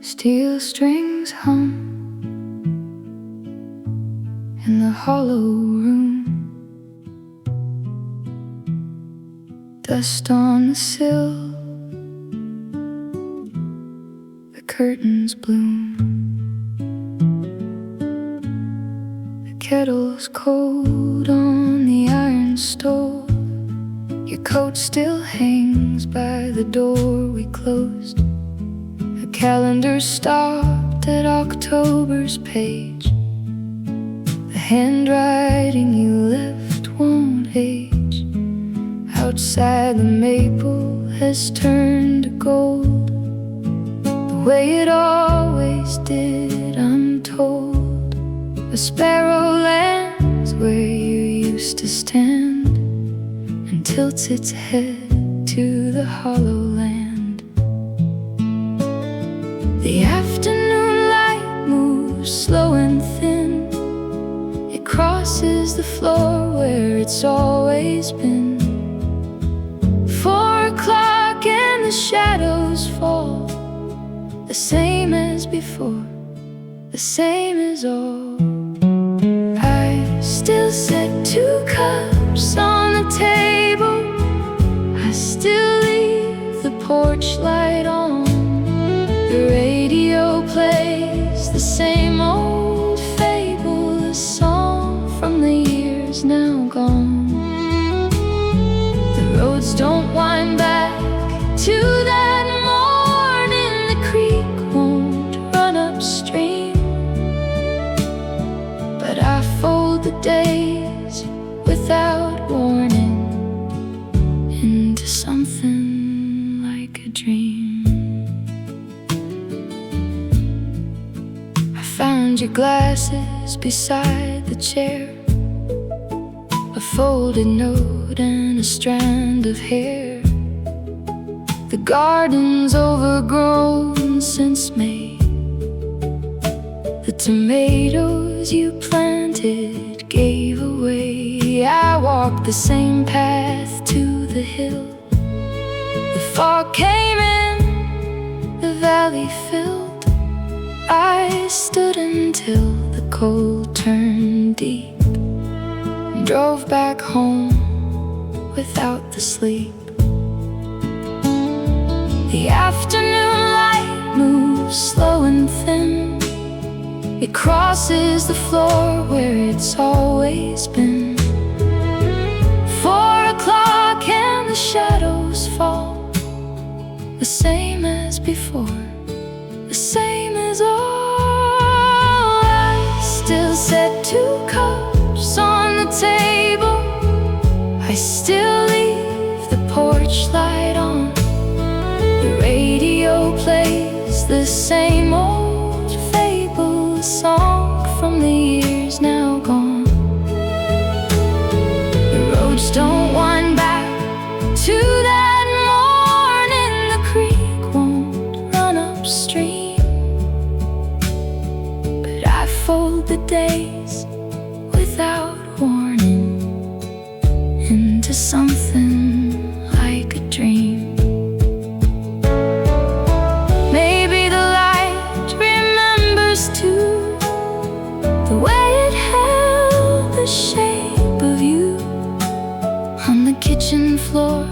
Steel strings hum in the hollow room. Dust on the sill, the curtains bloom. The kettle's cold on the iron stove. Your coat still hangs by the door we closed. The calendar stopped at October's page. The handwriting you left won't age. Outside the maple has turned to gold, the way it always did, I'm told. A sparrow lands where you used to stand and tilts its head to the hollow land. The afternoon light moves slow and thin. It crosses the floor where it's always been. 4 o'clock and the shadows fall, the same as before, the same as all. I still set 2 cups on the table. I still leave the porch light on. The radio plays the same old fable, a song from the years now gone. Roads don't wind back to that morning. The creek won't run upstream, but I fold the days without warning into something like a dream. I found your glasses beside the chair, a folded note and a strand of hair. The garden's overgrown since May. The tomatoes you planted gave away. I walked the same path to the hill. The fog came in, the valley filled. I stood until the cold turned deep, drove back home without the sleep. The afternoon light moves slow and thin. It crosses the floor where it's always been. 4 o'clock and the shadows fall, the same as before, the same as all. I still set 2 cups on the table. I still leave the porch light on. The radio plays the same old fable, a song from the years now gone. The roads don't wind back to that morning. The creek won't run upstream, but I fold the days without warning into something like a dream. Maybe the light remembers too the way it held the shape of you on the kitchen floor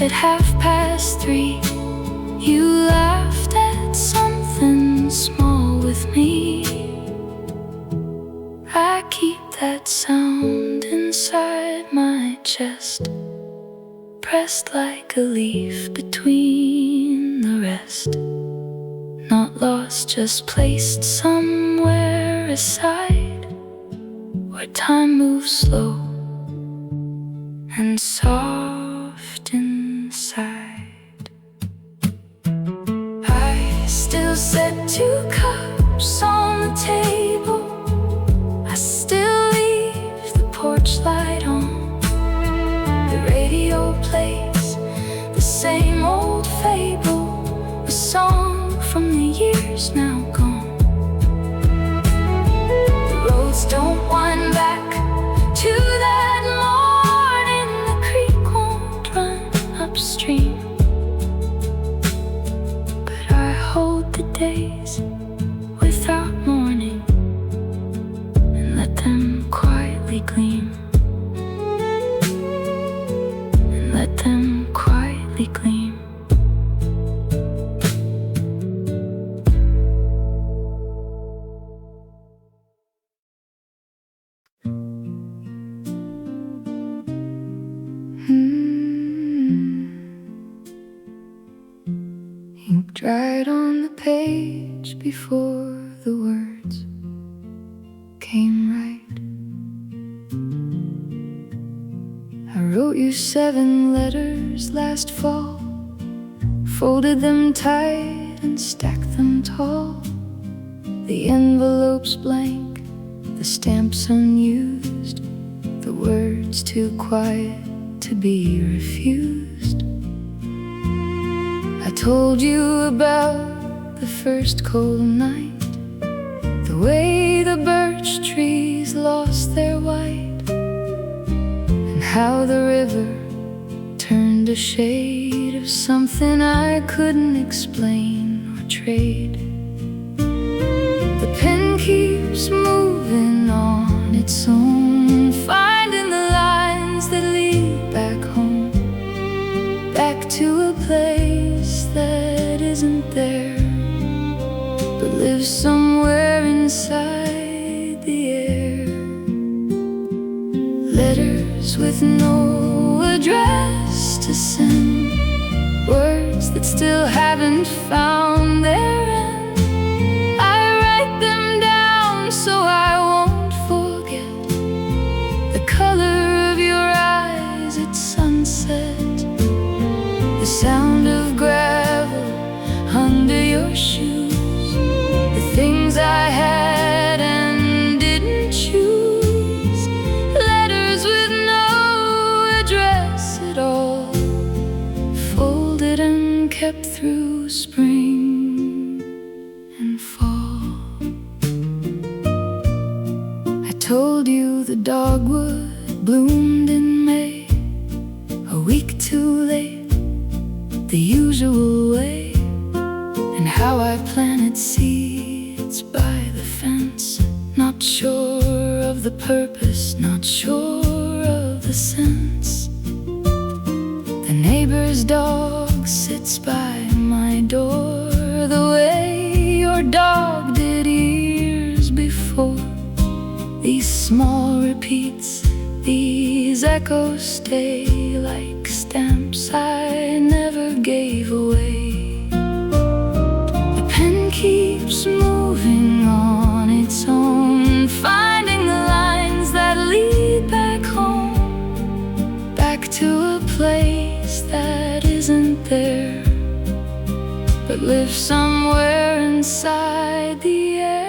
at 3:30. You laughed at something small with me. I keep that sound inside my chest, pressed like a leaf between the rest. Not lost, just placed somewhere aside, where time moves slow and soft inside. I still set 2 cups on the table. I still leave the porch light on. The radio plays the same old fable, a song from the years now gone. The roads don't wind back to that morning. The creek won't days without mourning, and let them quietly gleam, and let them quietly gleam. Ink dried on the page before the words came right. I wrote you 7 letters last fall, folded them tight and stacked them tall. The envelopes blank, the stamps unused, the words too quiet to be refused. I told you about the first cold night, the way the birch trees lost their white, and how the river turned a shade of something I couldn't explain or trade. The pen keeps moving on its own, finding the lines that lead back home, back to a place that isn't there, but lives somewhere inside the air. Letters with no address to send, words that still haven't found their end. I write them down so I won't forget the color of your eyes at sunset, the sound of gravel under your shoes, the things I had and didn't choose. Letters with no address at all, folded and kept through spring and fall. I told you the dogwood bloomed in May, a week too late, the usual way, and how I planted seeds by the fence, not sure of the purpose, not sure of the sense. The neighbor's dog sits by my door, the way your dog did years before. These small repeats, these echoes stay like stamps I never gave away. The pen keeps moving on its own, finding the lines that lead back home, back to a place that isn't there, but lives somewhere inside the air.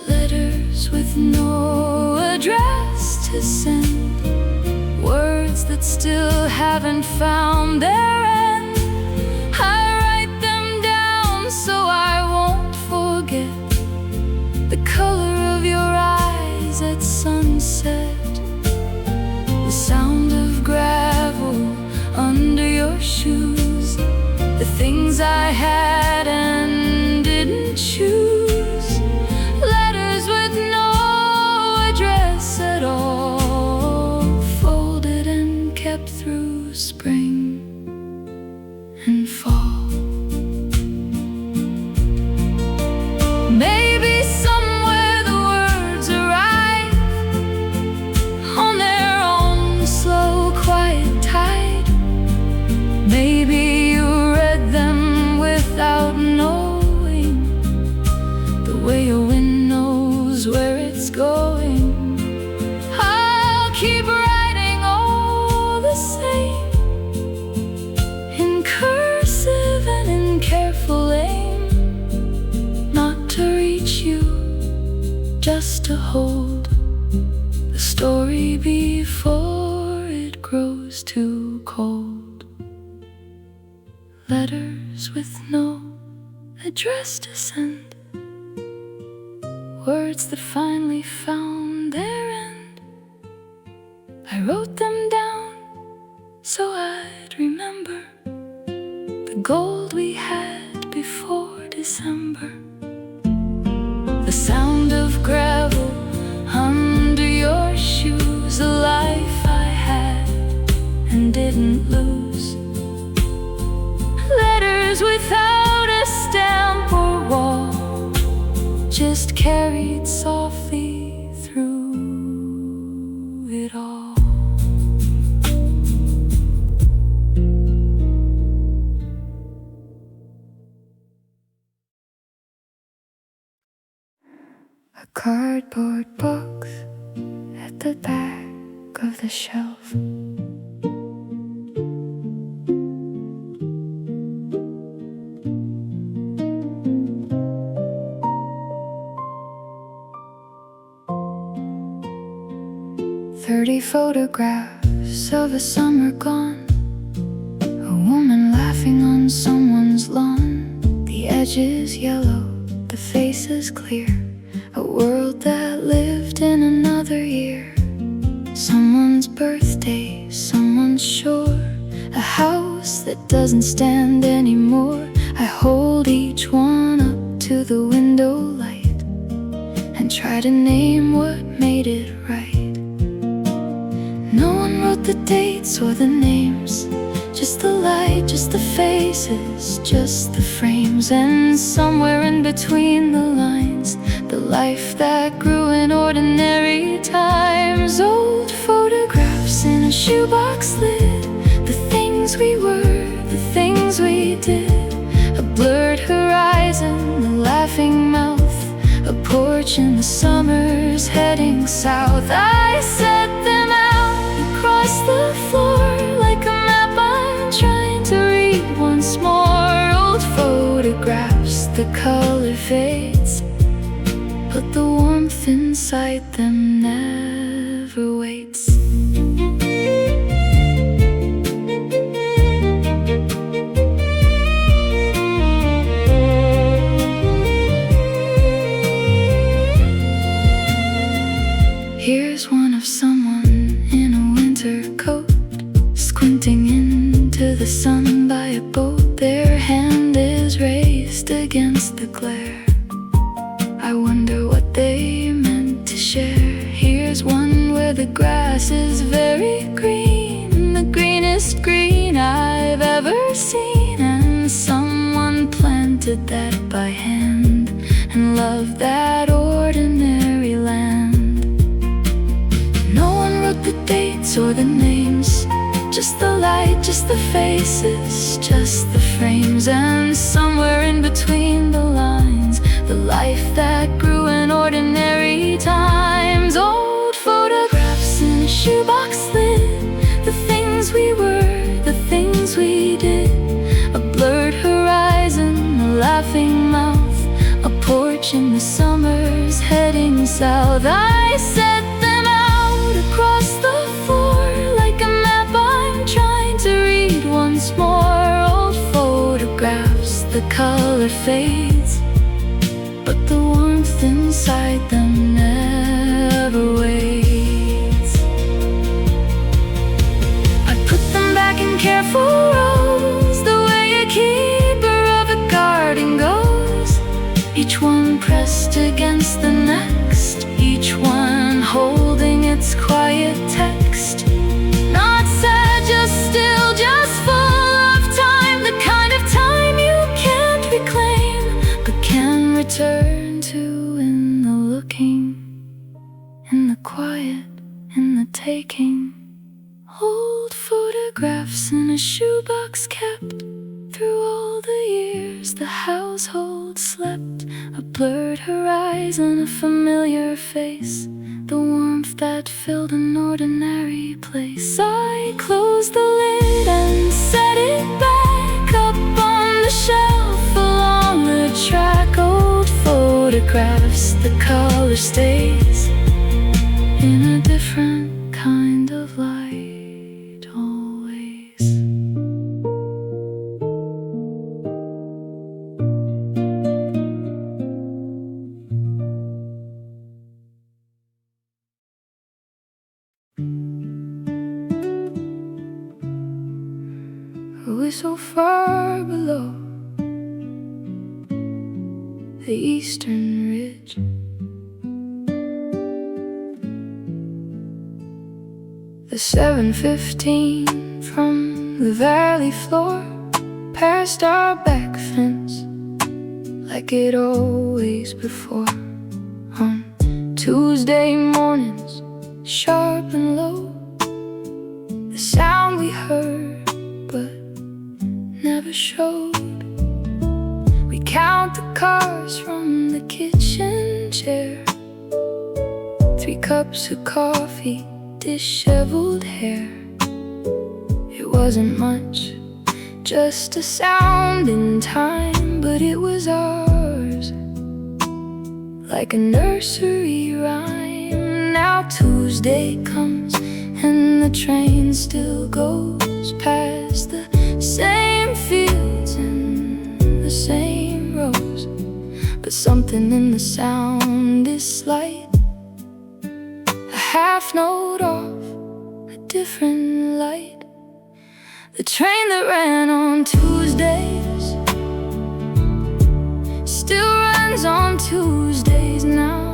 Letters with no address to send, words that still haven't found their end. I write them down so I won't forget the color of your eyes at sunset, the sound of gravel under your shoes, the things I had and didn't choose. Letters with no address at all, folded and kept through spring and fall. Maybe somewhere the words arrive on their own slow, quiet tide. Maybe you read them without knowing, the way a wind knows where it's going. I'll keep writing all the same, in cursive and in careful aim, not to reach you, just to hold the story before it grows too cold. Letters with no address to send, words that finally found their end. I wrote them down so I'd remember the gold we had before December. The sound of gravel under your shoes, a life I had and didn't lose. Letters without a stamp or wall, just carried softly through it all. A cardboard box at the back of the shelf. Photographs of a summer gone, a woman laughing on someone's lawn. The edges yellow, the faces clear, a world that lived in another year. Someone's birthday, someone's shore, a house that doesn't stand anymore. I hold each one up to the window light and try to name what made it right. No one wrote the dates or the names, just the light, just the faces, just the frames. And somewhere in between the lines, the life that grew in ordinary times. Old photographs in a shoebox lid, the things we were, the things we did. A blurred horizon, a laughing mouth, a porch in the summers heading south. I set them out across the floor like a map I'm trying to read once more. Old photographs, the color fades, but the warmth inside them never waits. Here's one of someone in a winter coat, squinting into the sun by a boat. Their hand is raised against the glare. I wonder what they meant to share. Here's one where the grass is very green, the greenest green I've ever seen. And someone planted that by hand and loved that ordinary land. No one wrote the dates or the names, just the light, just the faces, just the frames. And somewhere in between the lines, the life that grew in ordinary times. Old photographs in a shoebox lid, the things we were, the things we did. A blurred horizon, a laughing mouth, a porch in the summers heading south. I set them out across the floor like a map I'm trying to read once more. Old photographs, the color fades, but the warmth inside them never waits. I put them back in careful rows, the way a keeper of a garden goes. Each one pressed against the next, each one holding its quiet text. Not sad, just still, just full of time. The kind of time you can't reclaim, but can return to in the looking, in the quiet, in the taking. Old photographs in a shoebox kept through all the years the household slept. A blurred horizon, a familiar face, the warmth that filled an ordinary place. I closed the lid and set it back up on the shelf along the track. Old photographs, the color stays in a different kind of light always. We're so far below, the eastern ridge. The 7:15 from the valley floor past our back fence like it always before. On Tuesday mornings, sharp and low, the sound we heard but never showed. We count the cars from the kitchen chair, 3 cups of coffee, disheveled hair. It wasn't much, just a sound in time, but it was ours, like a nursery rhyme. Now Tuesday comes and the train still goes past the same fields and the same rows, but something in the sound is slight, a half note off, a different light. The train that ran on Tuesdays still runs on Tuesdays now.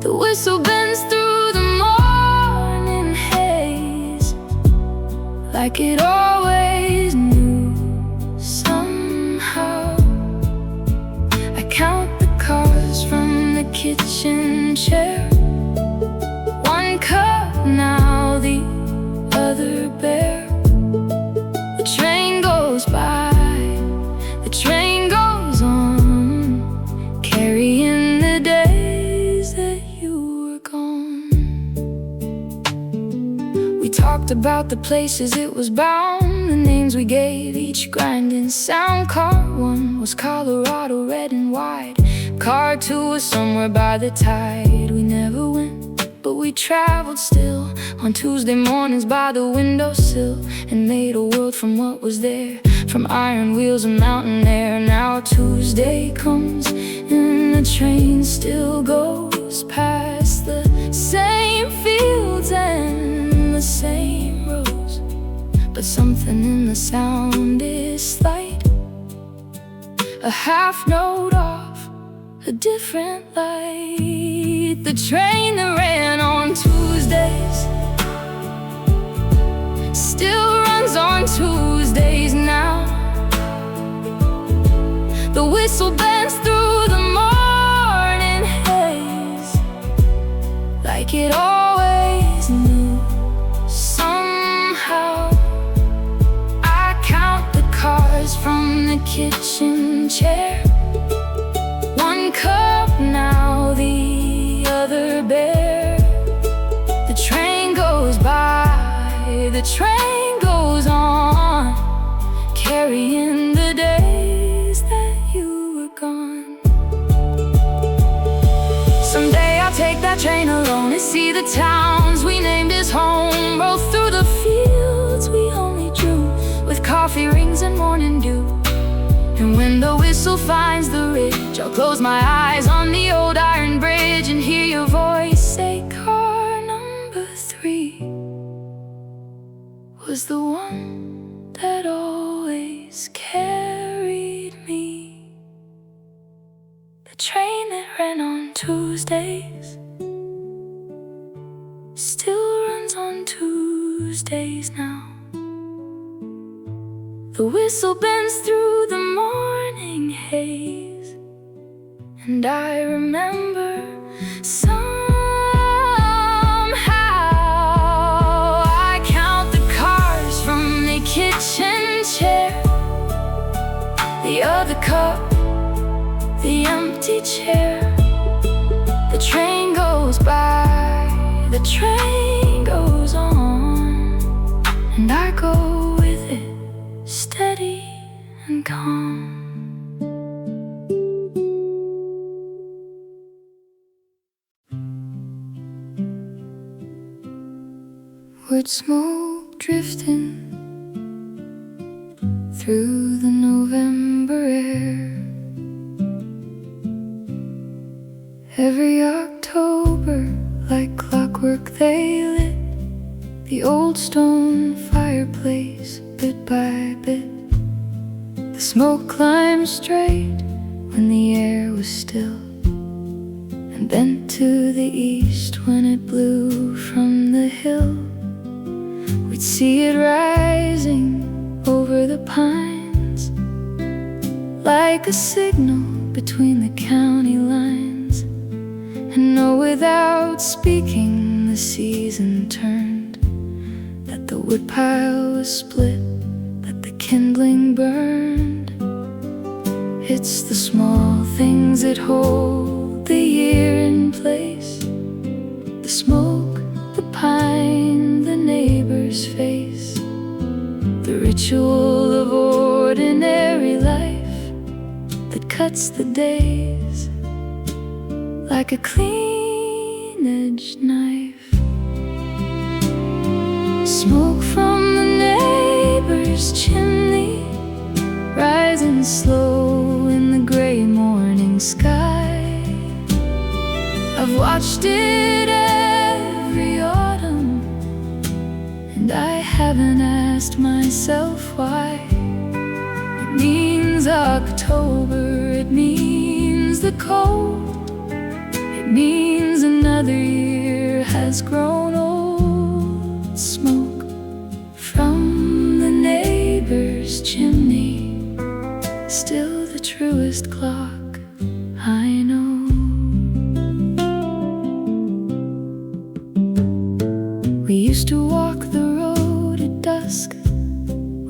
The whistle bends through the morning haze like it always knew somehow. I count the cars from the kitchen chair, 1 cup now, the other bare. The train goes by, the train goes on, carrying the days that you were gone. We talked about the places it was bound, the names we gave each grinding sound. Car 1 was Colorado, red and white. Car 2 was somewhere by the tide. We never went, but we traveled still, on Tuesday mornings by the windowsill, and made a world from what was there, from iron wheels and mountain air. Now Tuesday comes and the train still goes past the same fields and the same rows, but something in the sound is slight, a half note off, a different light. The train that ran on Tuesdays still runs on Tuesdays now. The whistle bends through the morning haze like it always knew somehow. I count the cars from the kitchen chair, 1 cup now, the other bare. The train goes by, the train goes on, carrying the days that you were gone. Someday I'll take that train alone and see the towns we named as home. Roll through the fields we only drew with coffee rings and morning dew. And when the whistle finds the ridge, I'll close my eyes on the old iron bridge and hear your voice say, car number 3 was the one that always carried me. The train that ran on Tuesdays still runs on Tuesdays now. The whistle bends through the morning haze, and I remember somehow. I count the cars from the kitchen chair, the other cup, the empty chair. The train goes by, the train goes on, and I go with it, steady and calm. Wood smoke drifting through the November air. Every October, like clockwork, they lit the old stone fireplace bit by bit. The smoke climbed straight when the air was still, and bent to the east when it blew from the hill. We'd see it rising over the pines, like a signal between the county lines. And know without speaking the season turned, that the woodpile was split, that the kindling burned. It's the small things that hold the year in place, the smoke, the pine, the neighbor's face, the ritual of ordinary life that cuts the days like a clean-edged knife. Smoke from the neighbor's chimney, rising slow in the gray morning sky. I've watched it every autumn, and I haven't asked myself why. It means October, it means the cold, it means another year has grown old. Smoke from the neighbor's chimney, still the truest clock I know. We used to walk the road at dusk,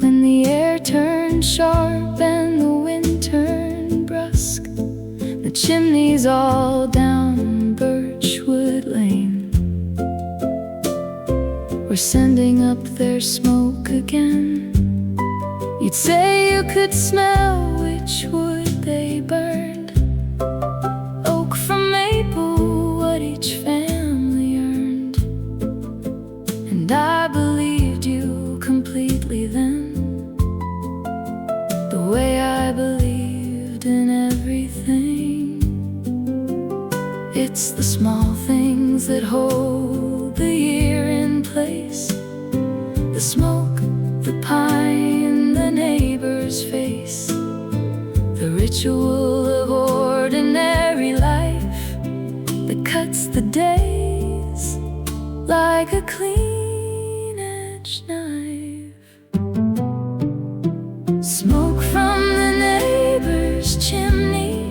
when the air turned sharp and the wind turned brusque. The chimneys all down Birchwood Lane were sending up their smoke again. You'd say you could smell which wood they burned, oak from maple, what each family earned. And I believed you completely then, the way I believed in everything. It's the small things that hold the year in place, the smoke, the pine, the neighbor's face, the ritual of ordinary life that cuts the days like a clean-edged knife. Smoke from the neighbor's chimney,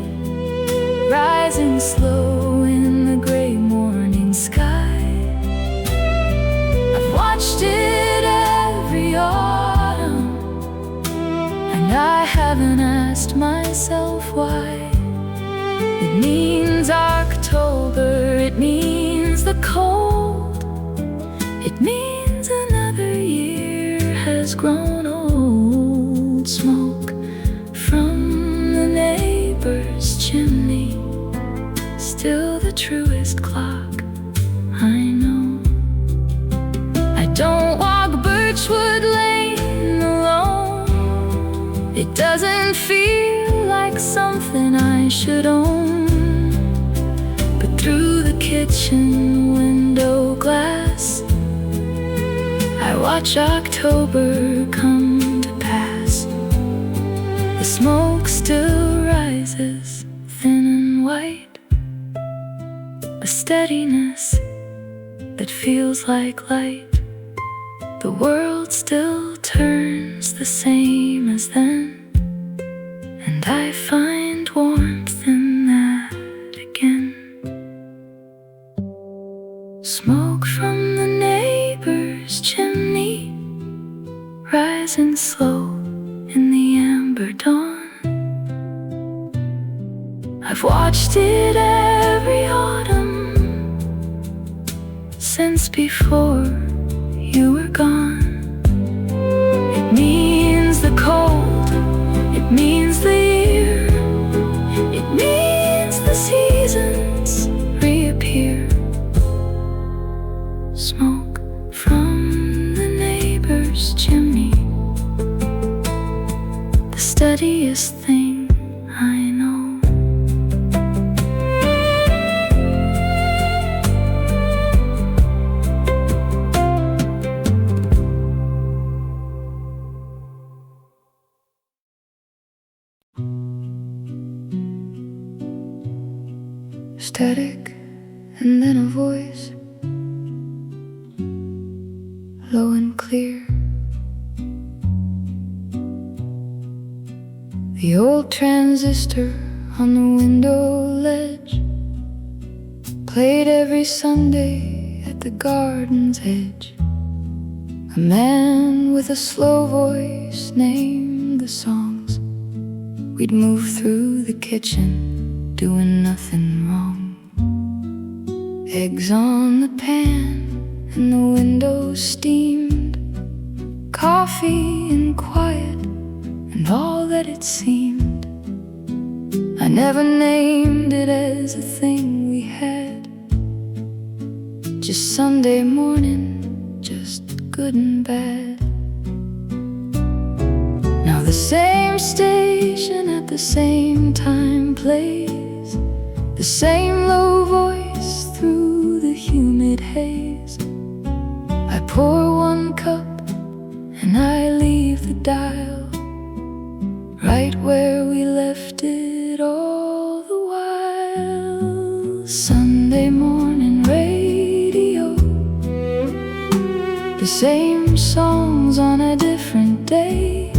rising slow in the gray morning sky. I've watched it every autumn, and I haven't asked myself why. It means October, it means the cold, it means another year has grown old. Smoke from the neighbor's chimney, still the truest clock I know. I don't walk Birchwood Lane alone, it doesn't feel like something I should own. But through the kitchen window glass, I watch October come to pass. The smoke still rises, thin and white, a steadiness that feels like light. The world still turns the same as then, and I find warmth in that again. Smoke from the neighbor's chimney, rising slow in the amber dawn. I've watched it every autumn since before you were gone. It means the cold, it means the year, it means the seasons reappear. Smoke from the neighbor's chimney, the steadiest thing I know. static, and then a voice, low and clear. The old transistor on the window ledge played every Sunday at the garden's edge. A man with a slow voice named the songs. We'd move through the kitchen, doing nothing wrong. Eggs on the pan and the window steamed, coffee and quiet and all that it seemed. I never named it as a thing we had, just Sunday morning, just good and bad. Now the same station at the same time plays the same low voice through the humid haze. I pour one cup and I leave the dial right where we left it all the while. Sunday morning radio, the same songs on a different day.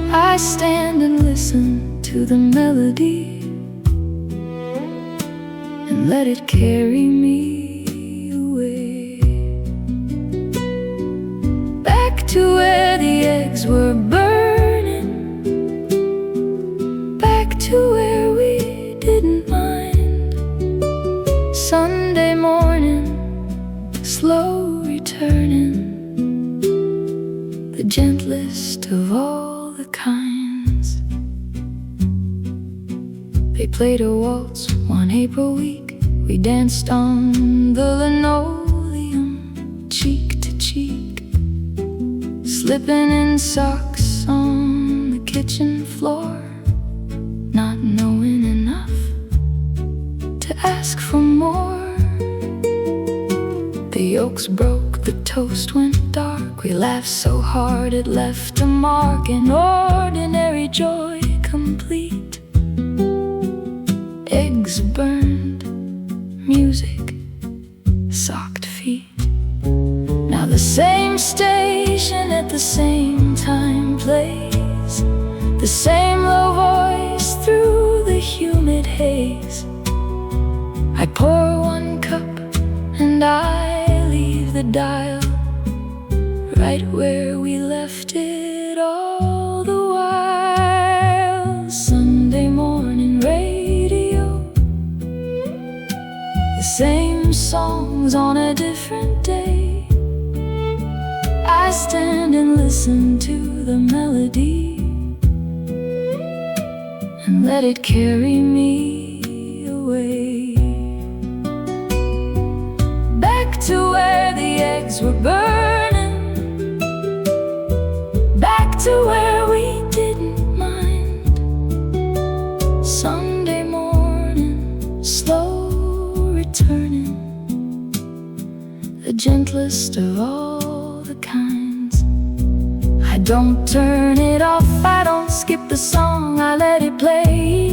I stand and listen to the melody and let it carry me away. Back to where the eggs were burning, back to where we didn't mind. Sunday morning, slow returning, the gentlest of all the kinds. They played a waltz one April week. We danced on the linoleum, cheek to cheek, slipping in socks on the kitchen floor, not knowing enough to ask for more. The yolks broke, the toast went dark. We laughed so hard it left a mark, an ordinary joy complete. Eggs burned, music, socked feet. Now the same station at the same time plays the same low voice through the humid haze. I pour one cup and I leave the dial right where we left it all the while. Sunday morning radio, the same songs on a different day. I stand and listen to the melody and let it carry me away. Back to where the eggs were burning, back to where we didn't mind. Sunday morning, slow returning, the gentlest of all the kinds. I don't turn it off, I don't skip the song, I let it play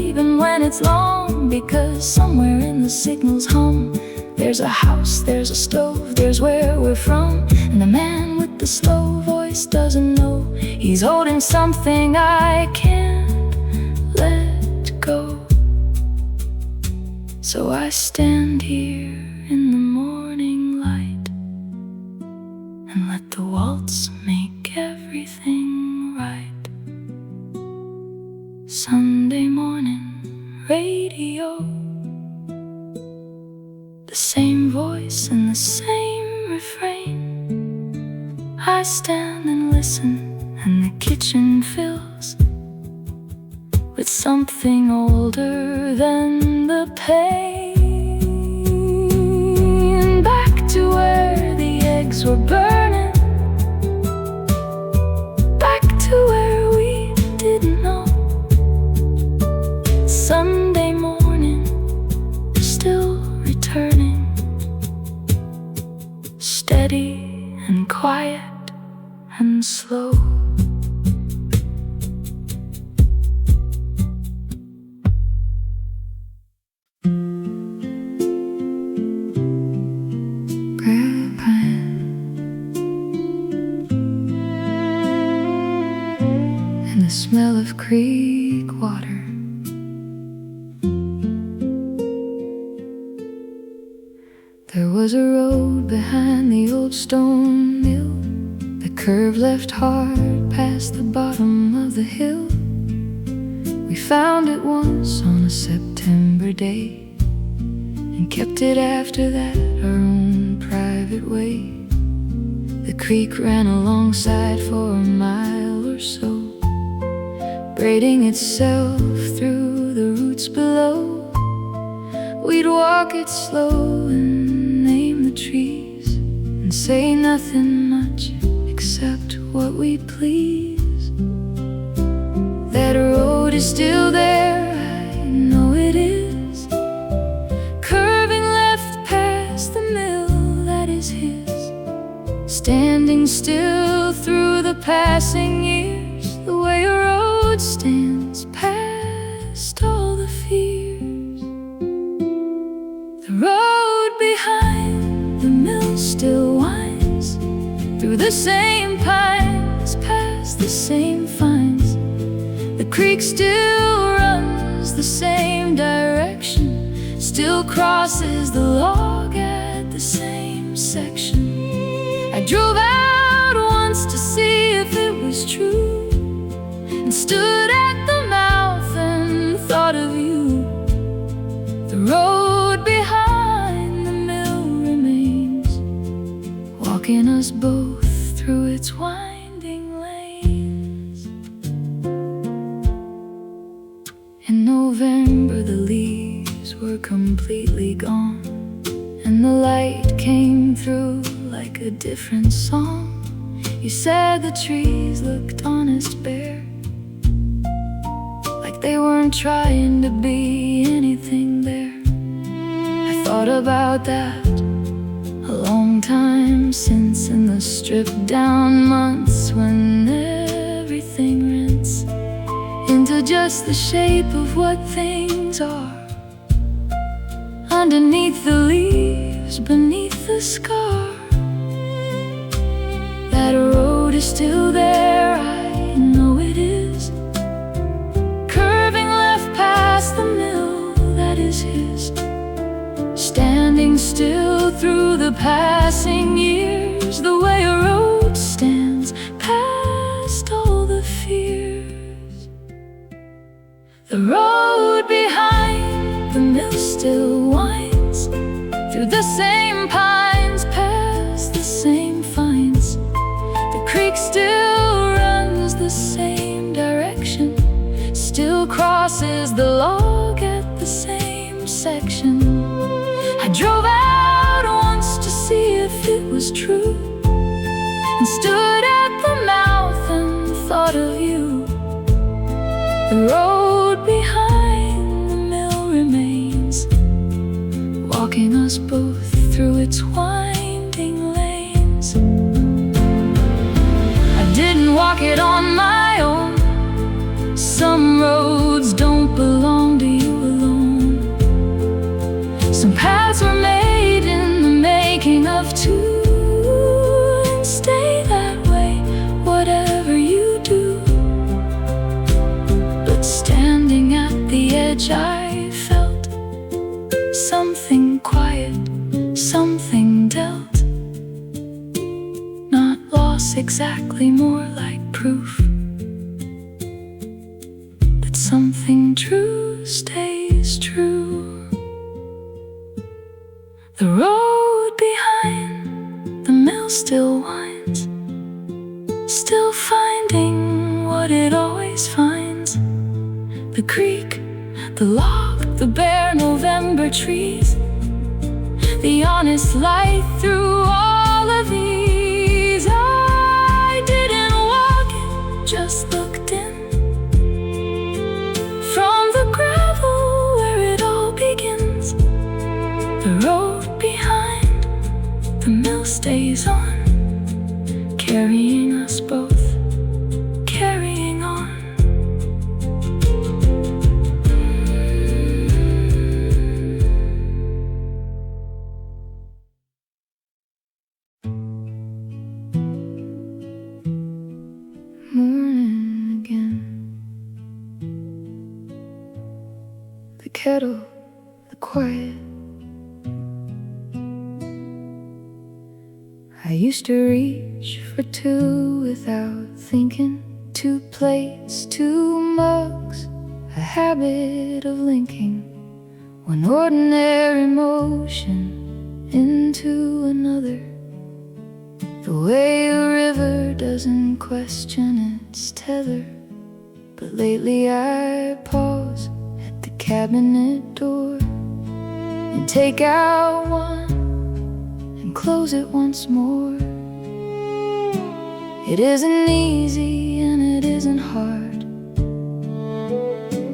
even when it's long, because somewhere in the signals hum. There's a house, there's a stove, there's where we're from. And the man with the slow voice doesn't know he's holding something I can't let go. So I stand here in the morning light and let the waltz make everything right. Sunday morning radio, the same voice and the same refrain. I stand and listen and the kitchen fills with something older than the pain. Back to where the eggs were burning, back to where we didn't know. Sunday morning, still returning, steady and quiet and slow. the smell of creek water. There was a road behind the old stone mill that curved left hard past the bottom of the hill. We found it once on a September day and kept it after that our own private way. The creek ran alongside for a mile or so, braiding itself through the roots below. We'd walk it slow and name the trees and say nothing much except what we'd please. That road is still there, I know it is, curving left past the mill that is his, standing still through the passing years, the way a road stands past all the fears. The road behind the mill still winds through the same pines, past the same finds. The creek still runs the same direction, still crosses the log at the same section. I drove out once to see if it was true, and stood at the mouth and thought of you. The road behind the mill remains, walking us both through its winding lanes. In November the leaves were completely gone, and the light came through like a different song. You said the trees looked honest bare, like they weren't trying to be anything there. I thought about that a long time since, in the stripped down months when everything rents into just the shape of what things are, underneath the leaves, beneath the scar. That road is still there, I know it is, curving left past the mill that is his, standing still through the passing years, the way a road stands past all the fears. The road behind the mill still winds through the same pines, past the same finds. The creek still runs the same direction, still crosses the log at the same section. I drove out once to see if it was true, and stood at the mouth and thought of you. The road behind the mill remains, walking us both through its winding lanes. I didn't walk it on my own. Some roads don't belong to you alone. Some paths were made in the making of two, and stay that way, whatever you do. But standing at the edge, I felt something quiet, something dealt, not loss exactly, more like proof that something true stays true. The road behind the mill still winds, still finding what it always finds. The creek, the log, the bare November trees, the honest light through all of these. I didn't walk it, just looked in, from the gravel where it all begins. The road behind the mill stays on, carrying us both, carrying on. Morning again. kettle, the quiet. I used to reach for two without thinking. 2 plates, 2 mugs, a habit of linking one ordinary motion into another. The way a river doesn't question its tether. But lately I pause at the cabinet door and take out one and close it once more. It isn't easy and it isn't hard.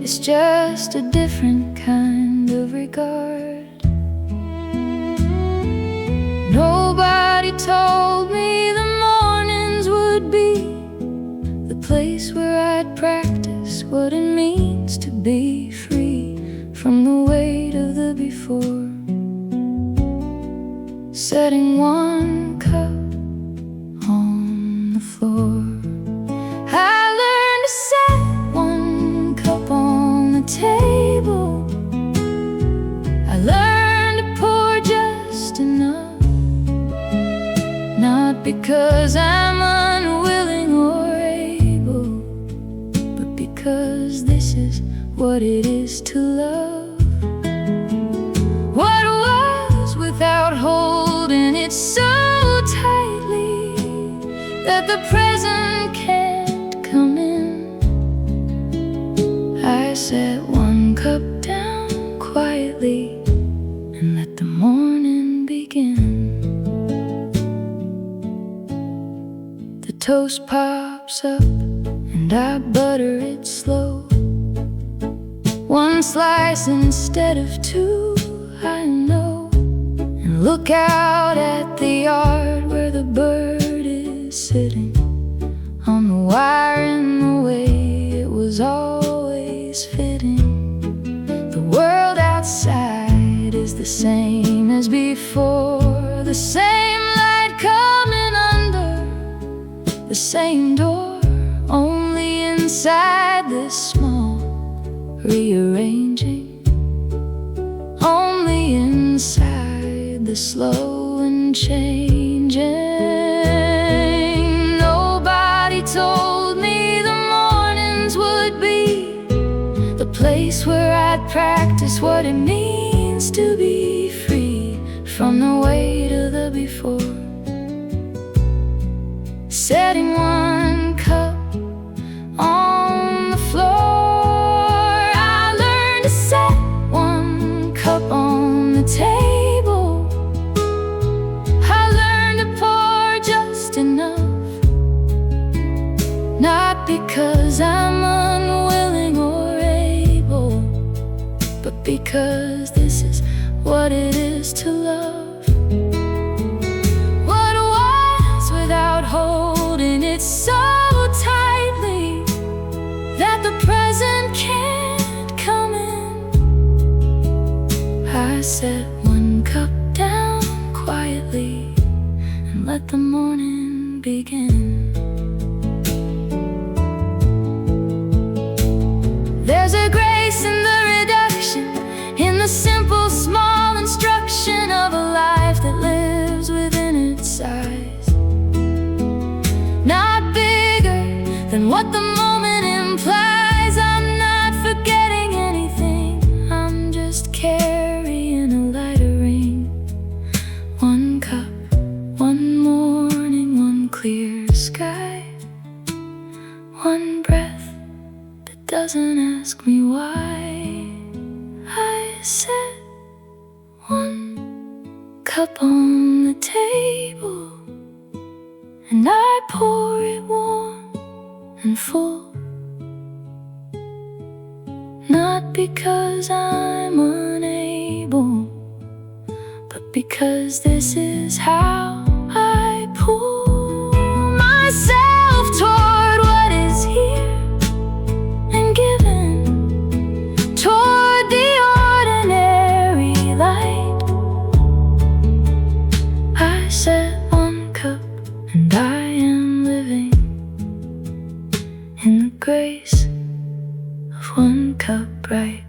It's just a different kind of regard. Nobody told me the mornings would be the place where I'd practice what it means to be free from the weight of the before. Setting one cup on the floor. I learned to set one cup on the table. I learned to pour just enough. Not because I'm unwilling or able, but because this is what it is to love. What was without holding it so tightly that the present can't come in. I set one cup down quietly and let the morning begin. The toast pops up and I butter it slow. 1 slice instead of 2, I know. And look out at the yard where the bird is sitting on the wire in the way it was always fitting. The world outside is the same as before. The same light coming under the same door. Only inside this small rearranging. Only inside the slow and changing. Nobody told me the mornings would be the place where I'd practice what it means to be free from the weight of the before. Setting one cup on the floor. I learned to set one cup on the table. I learned to pour just enough. Not because I'm unwilling or able, but because this is what it is to love. What was without holding it so tightly that the present can't come in. I set one cup down quietly and let the morning begin. There's a grace in the reduction, in the simple small instruction of a life that lives within its size. Not bigger than what the moment implies. I'm not forgetting anything, I'm just carrying a lighter ring. One cup, one morning, one clear sky. One breath that doesn't ask me why. I set one cup on the table and I pour it warm and full. Not because I'm unable, but because this is how I pull myself toward what is here and given, toward the ordinary light. I set one cup and I am living in the grace of one cup right.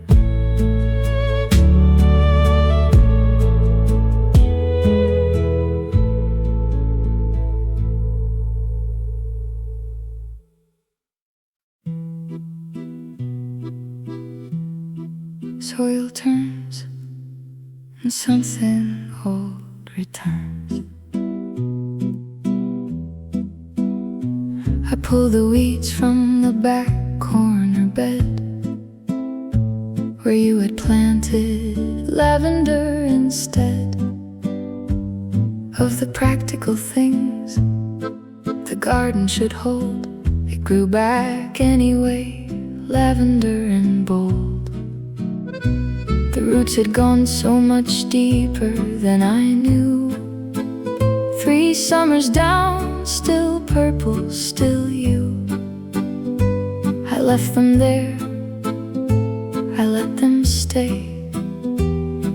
soil turns and something old returns. I pull the weeds from the back corner bed where you had planted lavender instead of the practical things the garden should hold. It grew back anyway, lavender and bold. The roots had gone so much deeper than I knew. 3 summers down, still purple, still you. I left them there, I let them stay,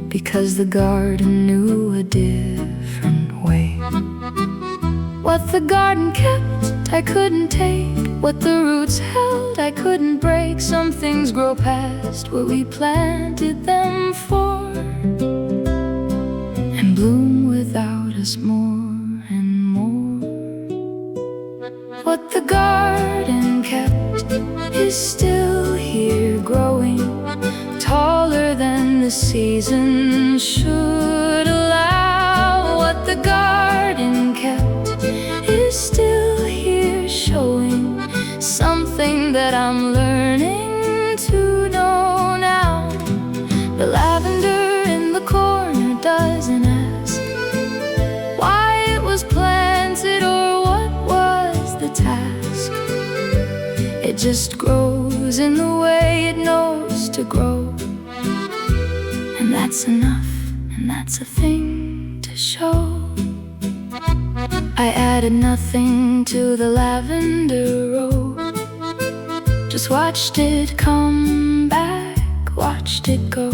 because the garden knew a different way. What the garden kept, I couldn't take. What the roots held, I couldn't break. Some things grow past what we planted them for, and bloom without us more and more. What the garden kept is still here, growing taller than the season should allow. What the garden kept is still here, showing something that I'm learning to know now. The lavender in the corner doesn't ask why it was planted or what was the task. It just grows in the way it knows to grow, and that's enough, and that's a thing to show. I added nothing to the lavender row, just watched it come back, watched it go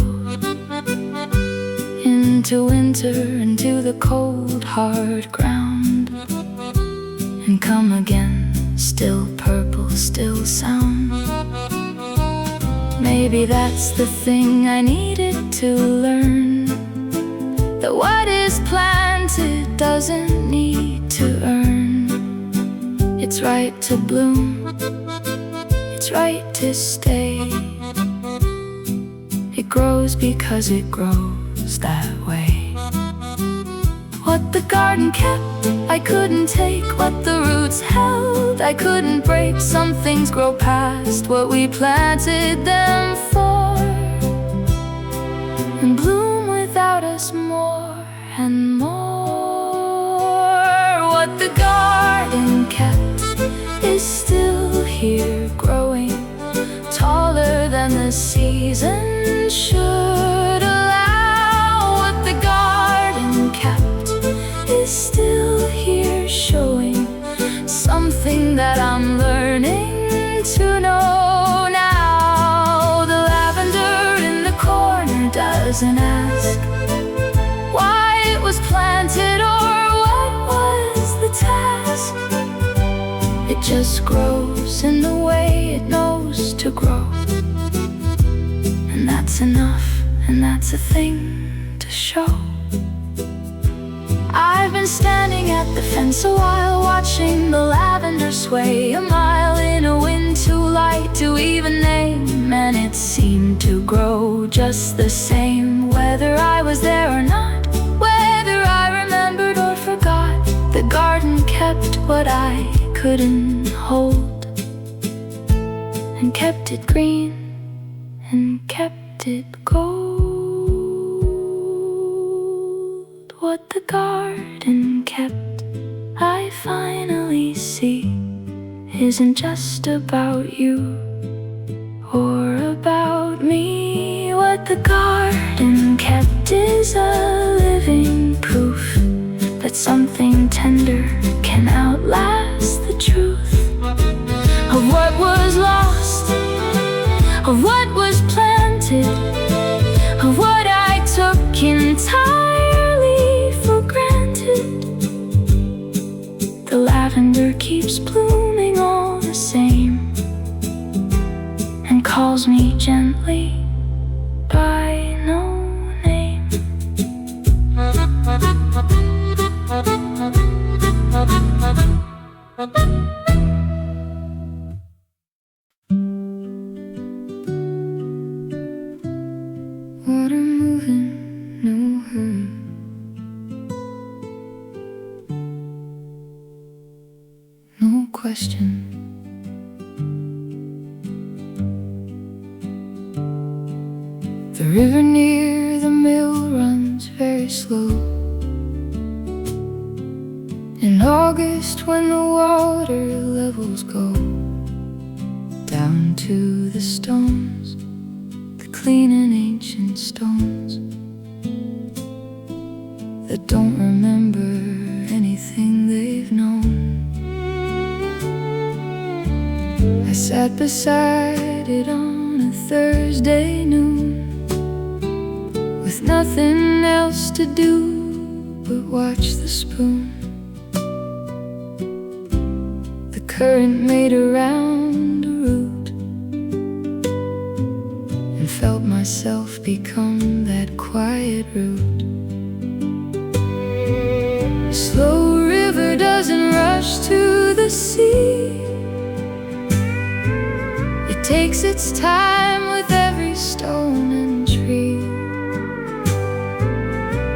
into winter, into the cold hard ground, and come again, still purple, still sound. Maybe that's the thing I needed to learn, that what is planted doesn't need to earn. It's right to bloom, it's right to stay. It grows because it grows that way. What the garden kept, I couldn't take. What the roots held, I couldn't break. Some things grow past what we planted them for, and bloom without us more and more. What the garden kept is still here, growing taller than the season should allow. What the garden kept is still here, showing something that I'm learning to know now. The lavender in the corner doesn't ask why it was planted or what was the task. It just grows in the way it knows to grow, and that's enough, and that's a thing to show. I've been standing at the fence a while, watching the lavender sway a mile in a wind too light to even name, and it seemed to grow just the same, whether I was there or not, whether I remembered or forgot. The garden kept what I couldn't hold, and kept it green, and kept it gold. What the garden kept, I finally see, isn't just about you or about me. What the garden kept is a living proof that something tender can outlast the truth of what was lost, of what was planted, of what I took entirely for granted. The lavender keeps blooming all the same, and calls me gently by no name. question. The river near the mill runs very slow. In August, when the water levels go down to the stones, the clean and ancient stones that don't remember anything they've known. I sat beside it on a Thursday noon, with nothing else to do but watch the spoon. The current made around a root, and felt myself become that quiet root. Slow river doesn't rush to the sea. It takes its time with every stone and tree.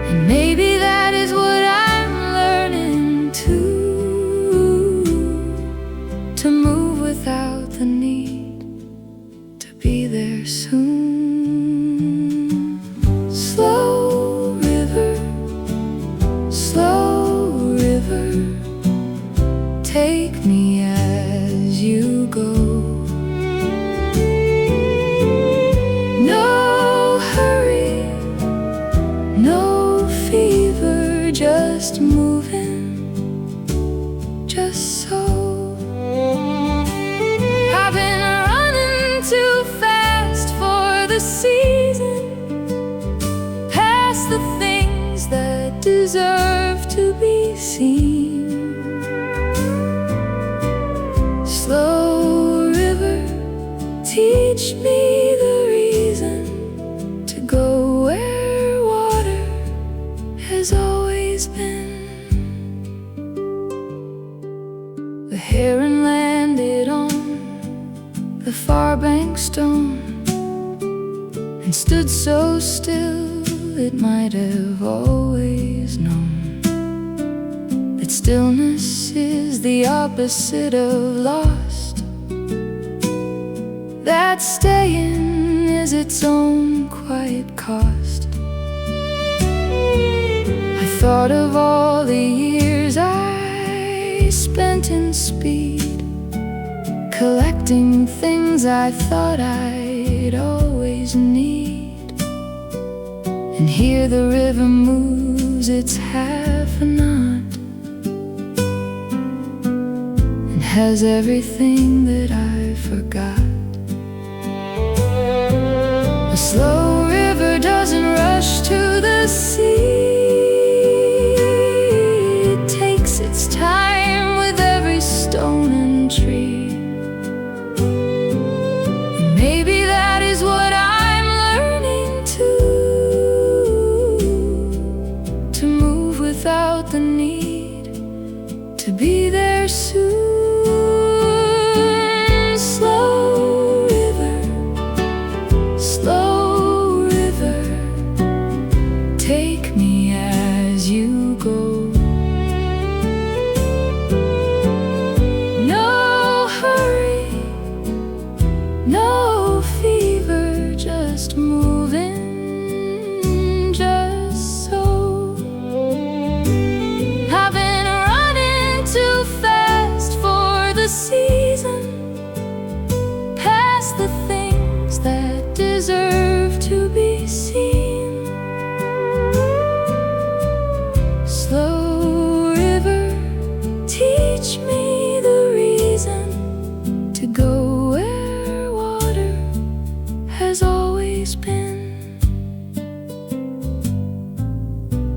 And maybe that is what I'm learning to move without the need to be there soon. Slow river, take me as you go. No hurry, no fever, just moving, just so. I've been running too fast for the season, past the things that deserve to be seen. Slow river, teach me the reason to go where water has always been. The heron landed on the far bank stone and stood so still it might have always known that stillness is the opposite of lost, that staying is its own quiet cost. I thought of all the years I spent in speed, collecting things I thought I'd always need. And here the river moves its half a knot, and has everything that I forgot. A slow river doesn't rush to the sea. It takes its time with every stone and tree. And maybe that is what I'm learning to move without the need to be there soon. Slow river, take me as you go. No hurry, no fever, just moving, just so. I've been running too fast for the season, past the things that deserve to be seen. Slow river, teach me the reason to go where water has always been.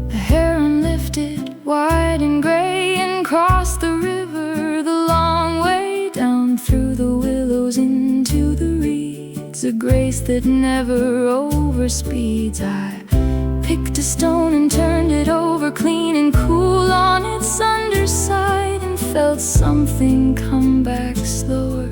The heron lifted wide and gray and crossed the river the long way down through the willows into the reeds. A grace that never overspeeds. I picked a stone and turned it over clean and cool on its underside, and felt something come back slower,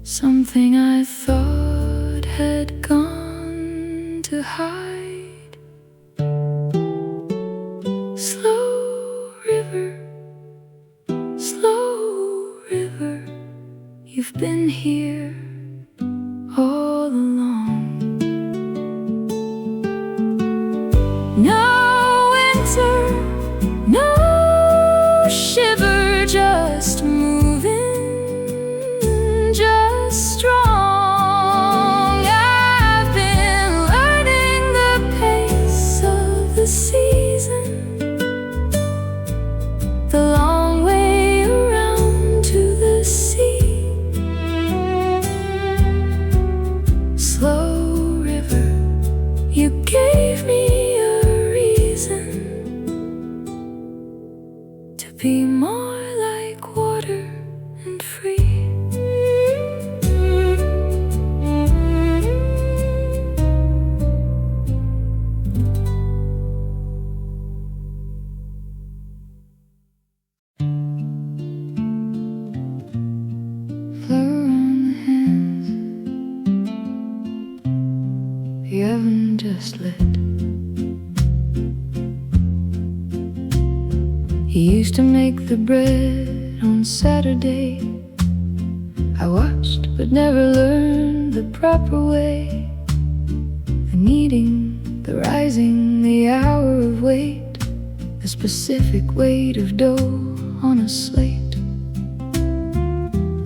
something I thought had gone to hide. Slow river, you've been here all along. No winter, no shiver, just moving, just strong. I've been learning the pace of the season, the long way around to the sea. Slow river, you gave me a reason to be more like water and free. The oven just lit. He used to make the bread on Saturday. I watched but never learned the proper way. The kneading, the rising, the hour of weight, the specific weight of dough on a slate.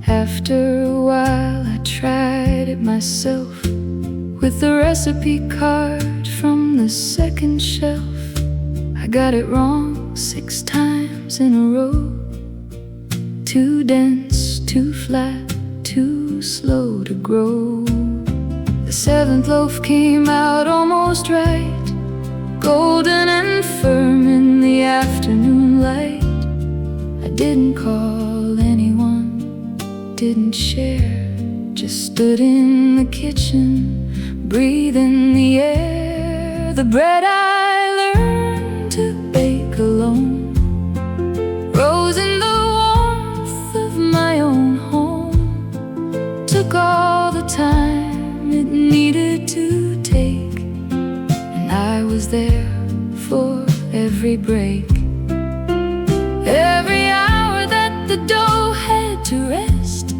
After a while I tried it myself, with the recipe card from the second shelf. I got it wrong 6 times in a row. Too dense, too flat, too slow to grow. The 7th loaf came out almost right, golden and firm in the afternoon light. I didn't call anyone, didn't share, just stood in the kitchen, breathing the air. The bread I learned to bake alone rose in the warmth of my own home. Took all the time it needed to take, and I was there for every break. Every hour that the dough had to rest,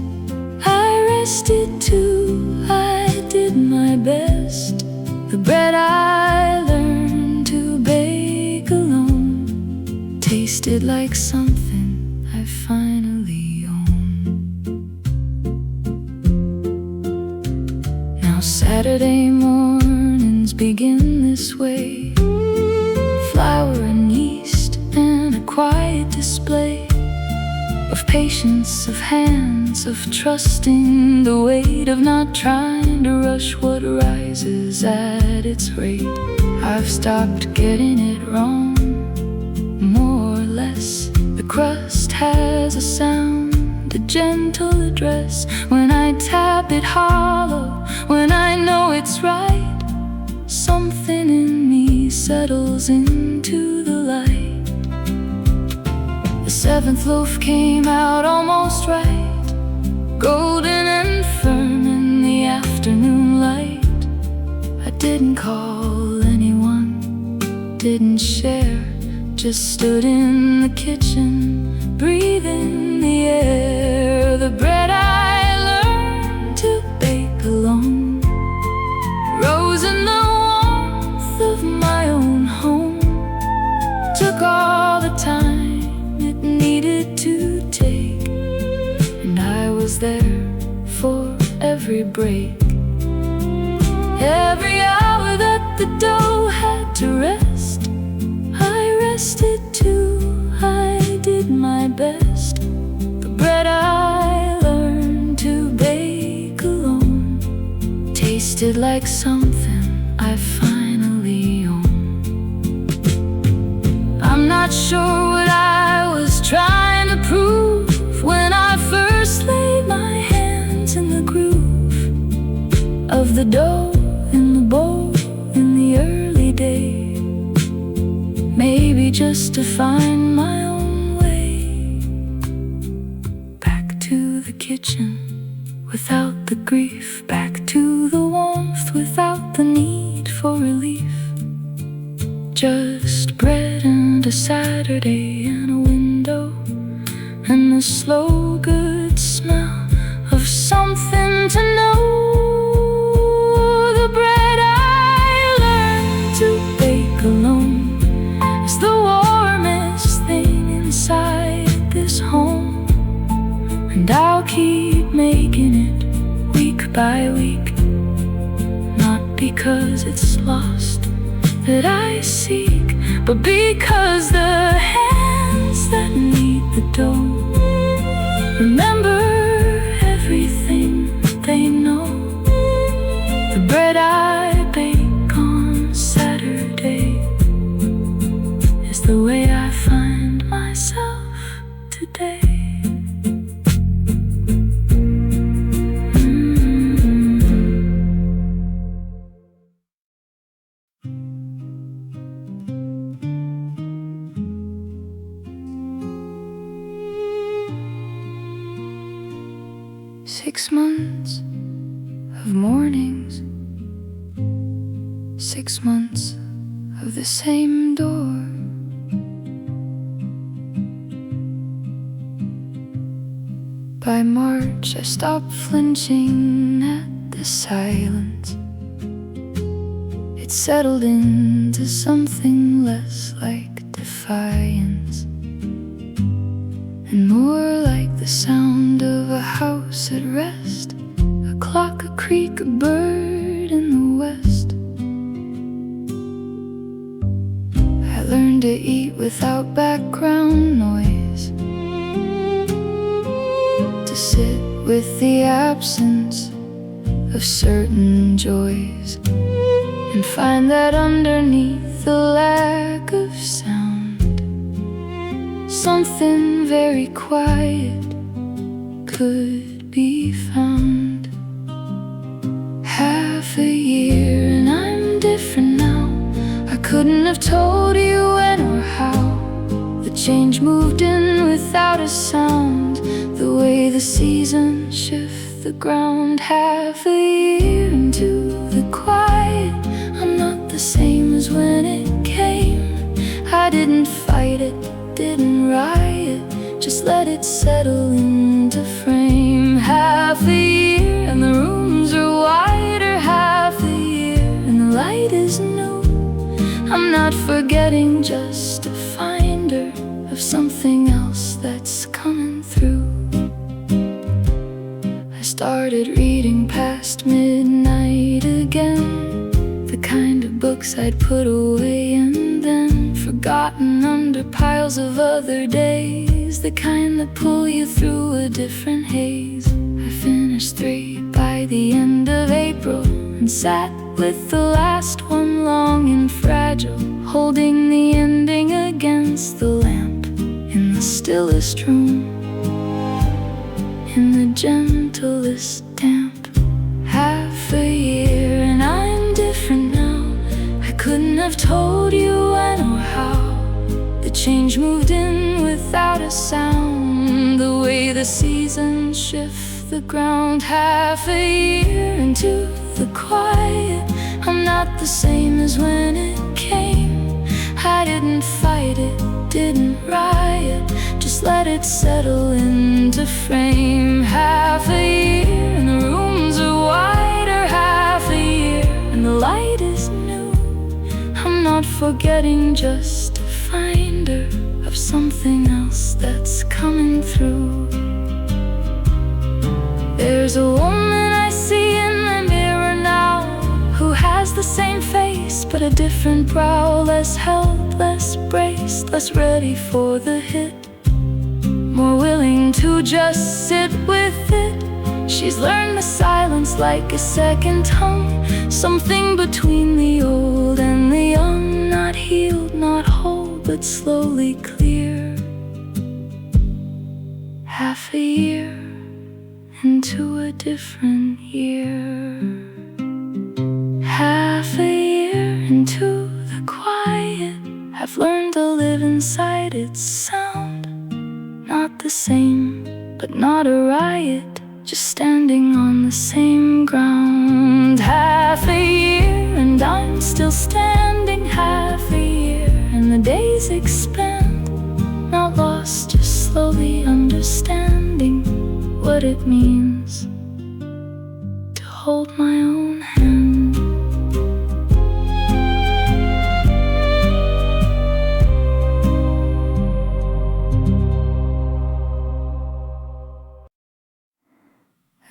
I rested too. I did my best. The bread I learned to bake alone tasted like something I finally own. Now Saturday mornings begin this way, flour and yeast and a quiet display of patience, of hands, of trusting the weight, of not trying to rush what rises at its rate. I've stopped getting it wrong, more or less. The crust has a sound, a gentle address. When I tap it hollow, when I know it's right, something in me settles into the light. The 7th loaf came out almost right, golden and firm in the afternoon light. I didn't call anyone, didn't share, just stood in the kitchen, breathing the air. The bread I learned to bake alone rose in the warmth of my own home. Took all the time needed to take, and I was there for every break. Every hour that the dough had to rest, I rested too. I did my best. The bread I learned to bake alone tasted like something I finally own. I'm not sure what I was trying to prove when I first laid my hands in the groove of the dough in the bowl in the early day. Maybe just to find my own way back to the kitchen without the grief, back to the warmth without the need for relief. Just bread and a Saturday and a window, and the slow good smell of something to know. The bread I learned to bake alone is the warmest thing inside this home, and I'll keep making it week by week. Not because it's lost that I seek, but because the hands that knead the dough remember everything they know. The bread I bake on Saturday is the way I find myself today. 6 months of mornings, 6 months of the same door. By March I stopped flinching at the silence. It settled into something less like defiance and more like the sound of a house at rest, a clock, a creak, a bird in the west. I learned to eat without background noise, to sit with the absence of certain joys, and find that underneath the lack of sound, something very quiet could be found. Half a year and I'm different now. I couldn't have told you when or how. The change moved in without a sound, the way the seasons shift the ground. Half a year into the quiet, I'm not the same as when it came. I didn't fight it, didn't riot, just let it settle into frame. Half a year and the rooms are wider. Half a year and the light is new. I'm not forgetting, just a finder of something else that's coming through. I started reading past midnight again, the kind of books I'd put away and then forgotten under piles of other days, the kind that pull you through a different haze. I finished 3 by the end of April and sat with the last one, long and fragile, holding the ending against the lamp in the stillest room, in the gentlest damp. Half a year and I'm different now. I couldn't have told you when or how. The change moved in without a sound, the way the seasons shift the ground. Half a year into the quiet, I'm not the same as when it came. I didn't fight it, didn't riot, just let it settle into frame. Half a year and the rooms are wider. Half a year and the light is new. I'm not forgetting, just a finder of something else that's coming through. There's a woman I see in the mirror now, who has the same face but a different brow, less held, less braced, less ready for the hit, more willing to just sit with it. She's learned the silence like a second tongue, something between the old and the young, not healed, not whole, but slowly clear. Half a year into a different year. Half a year into the quiet, I've learned to live inside its sound. Not the same, but not a riot, just standing on the same ground. Half a year and I'm still standing. Half a year and the days expand, not lost, just slowly understanding what it means hold my own hand.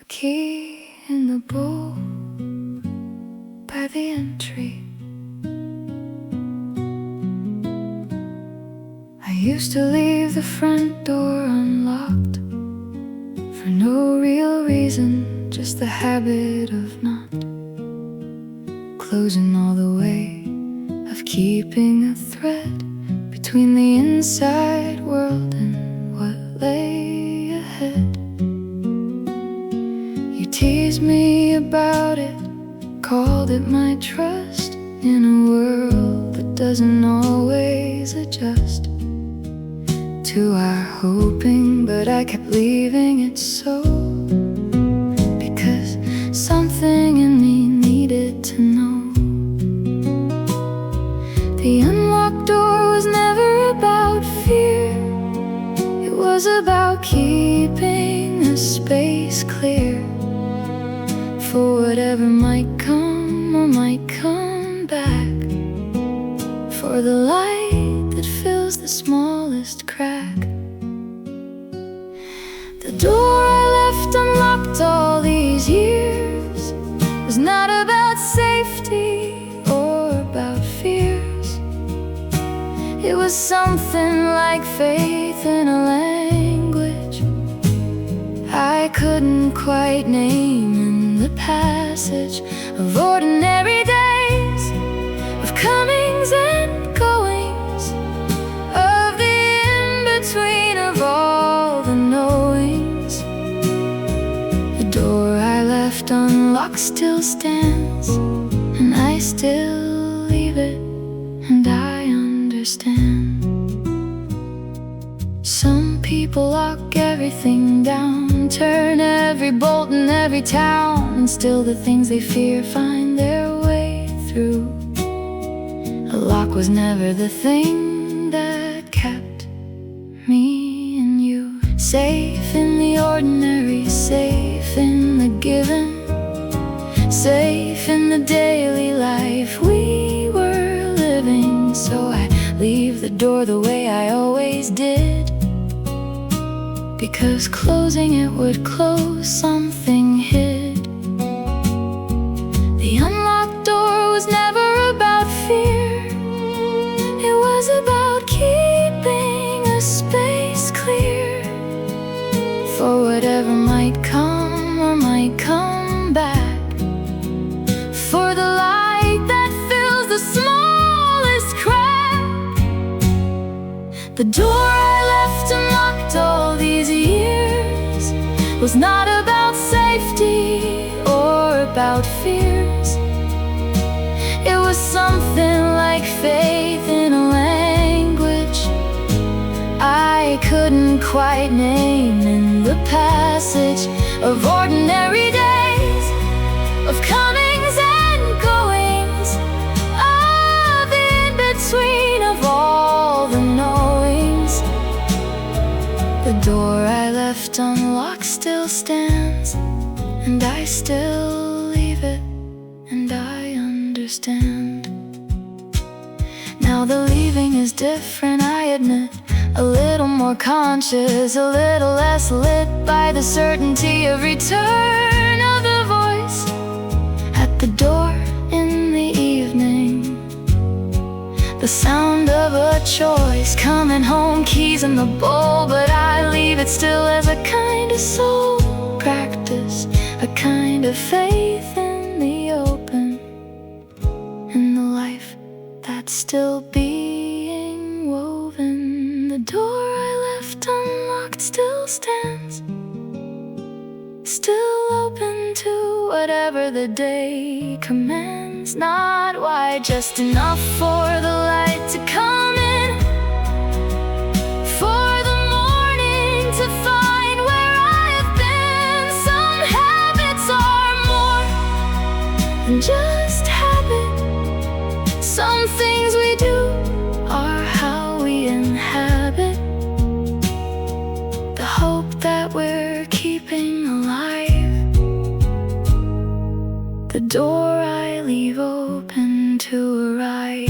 A key in the bowl by the entry. I used to leave the front door unlocked for no real reason, just the habit of not closing all the way, of keeping a thread between the inside world and what lay ahead. You teased me about it, called it my trust in a world that doesn't always adjust to our hoping, but I kept leaving it so, because something in me needed to know. The unlocked door was never about fear, it was about keeping a space clear for whatever might come or might come back, for the light that fills the smallest crack. The door I left unlocked all these years was not about safety or about fears. It was something like faith in a language I couldn't quite name, in the passage of ordinary days, of comings and goings, of the in-between of all the knowings. The door I left unlocked still stands, and I still leave it, and I understand. Some people lock everything down, turn every bolt in every town, and still the things they fear find their way through. A lock was never the thing that kept me and you. Safe in the ordinary, safe in the given, safe in the daily life we were living. So I leave the door the way I always did, because closing it would close something hid. The unlocked door was never about fear, it was about keeping a space clear for whatever might come or might come back, for the light that fills the smallest crack. The door I left unlocked all these years was not about safety or about fears. It was something like faith in a language I couldn't quite name, in the passage of ordinary days, of comings and goings, of the in-between of all the knowings. The door I left unlocked still stands, and I still leave it, and I understand. Now the leaving is different, I admit, a little more conscious, a little less lit by the certainty of return of the voice at the door in the evening. The sound of a choice coming home, keys in the bowl, but I leave it still as a kind of soul practice, a kind of faith in the open, in the life that's still being woven. The door I left unlocked still stands, still open to whatever the day commands. Not wide, just enough for the light to come in, for the morning to find where I have been. Some habits are more than just habit. Some things we do are how we inhabit the hope that we're keeping alive. the door I leave open to arrive.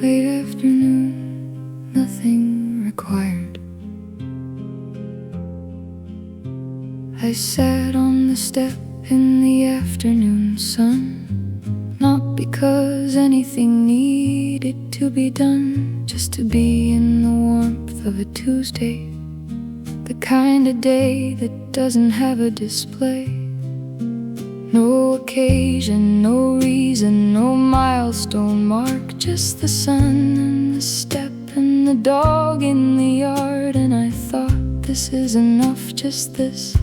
Late afternoon, nothing required. I sat on the step in the afternoon sun, not because anything needed to be done, just to be in the warmth of a Tuesday, the kind of day that doesn't have a display. No occasion, no reason, no milestone mark, just the sun and the step and the dog in the yard. And I thought, this is enough, just this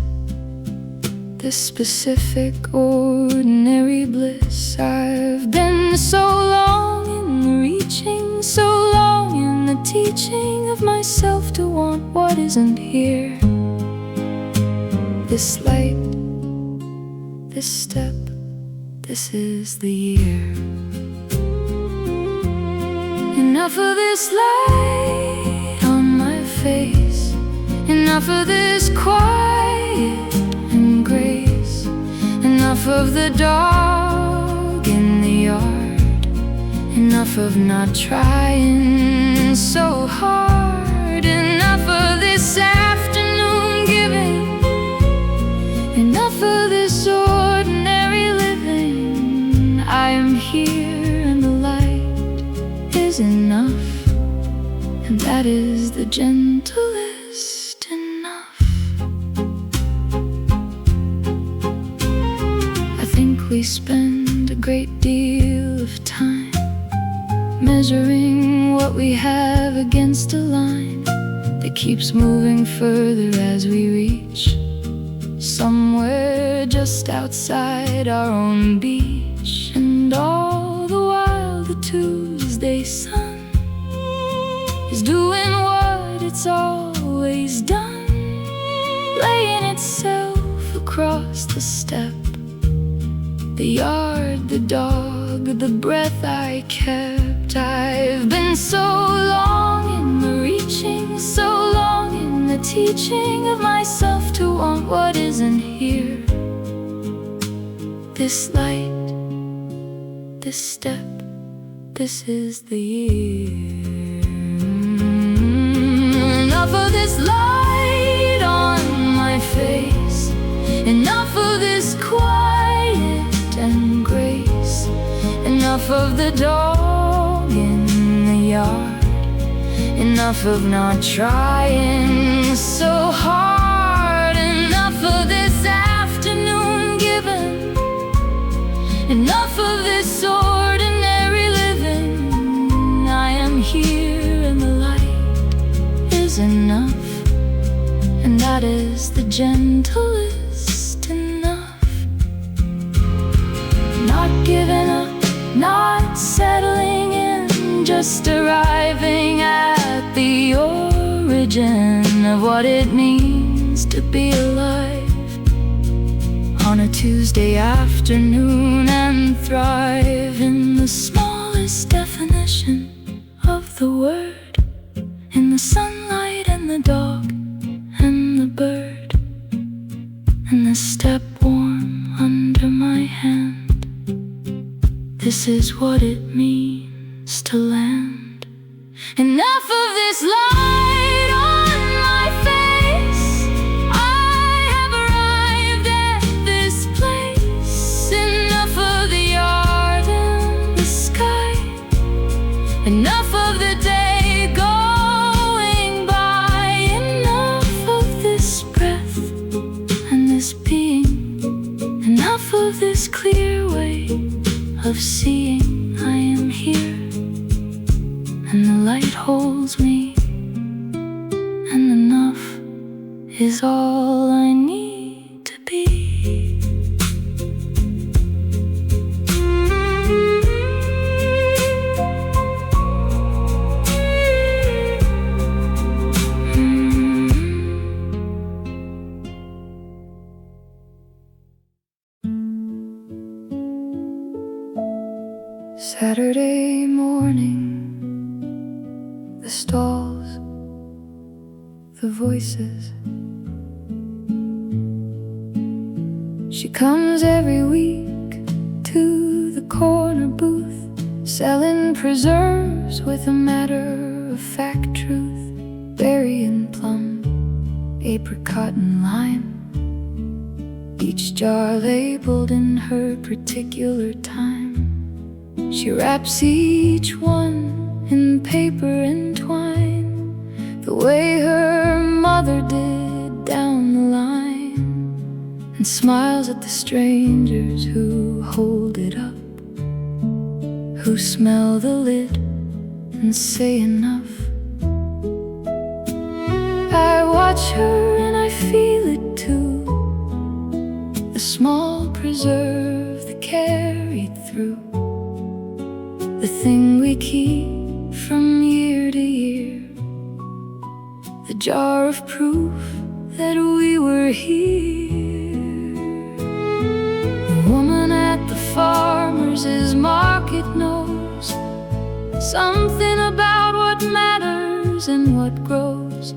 specific ordinary bliss. I've been so long in the reaching, so long in the teaching of myself to want what isn't here. This light, this step, this is the year. Enough of this light on my face, enough of this quiet and grace, enough of the dog in the yard, enough of not trying so hard, enough of this afternoon giving, enough of this ordinary living. I am here and the light is enough, and that is the gentlest enough. I think we spend a great deal of time measuring what we have against a line that keeps moving further as we reach somewhere just outside our own beach. And all the while the Tuesday sun is doing what it's always done, laying itself across the step, the yard, the dog, the breath I kept. I've been so long in the reaching, so long in the teaching of myself to want what isn't here. This light, this step, this is the year. Enough of this light on my face, enough of this quiet and grace, enough of the dog in the yard, enough of not trying so hard, enough of this afternoon given, enough of this ordinary living. I am here and the light is enough, and that is the gentlest enough. Not giving up, not settling in, just arriving at the origin of what it means to be alive on a Tuesday afternoon, and thrive in the smallest definition of the word, in the sunlight and the dog and the bird, and the step warm under my hand. This is what it means to land. Enough of this light on my face, I have arrived at this place. Enough of the yard and the sky, enough of the day going by, enough of this breath and this being, enough of this clear way of seeing. I am here and the light holds me, and enough is all I need to be. Saturday morning, the stalls, the voices. She comes every week to the corner booth, selling preserves with a matter-of-fact truth. Berry and plum, apricot and lime, each jar labeled in her particular time. She wraps each one in paper and twine, the way her mother did down the line, and smiles at the strangers who hold it up, who smell the lid and say enough. I watch her and I feel it too, the small preserve that carried through, the thing we keep from year to year, the jar of proof that we were here. The woman at the farmer's market knows something about what matters and what grows.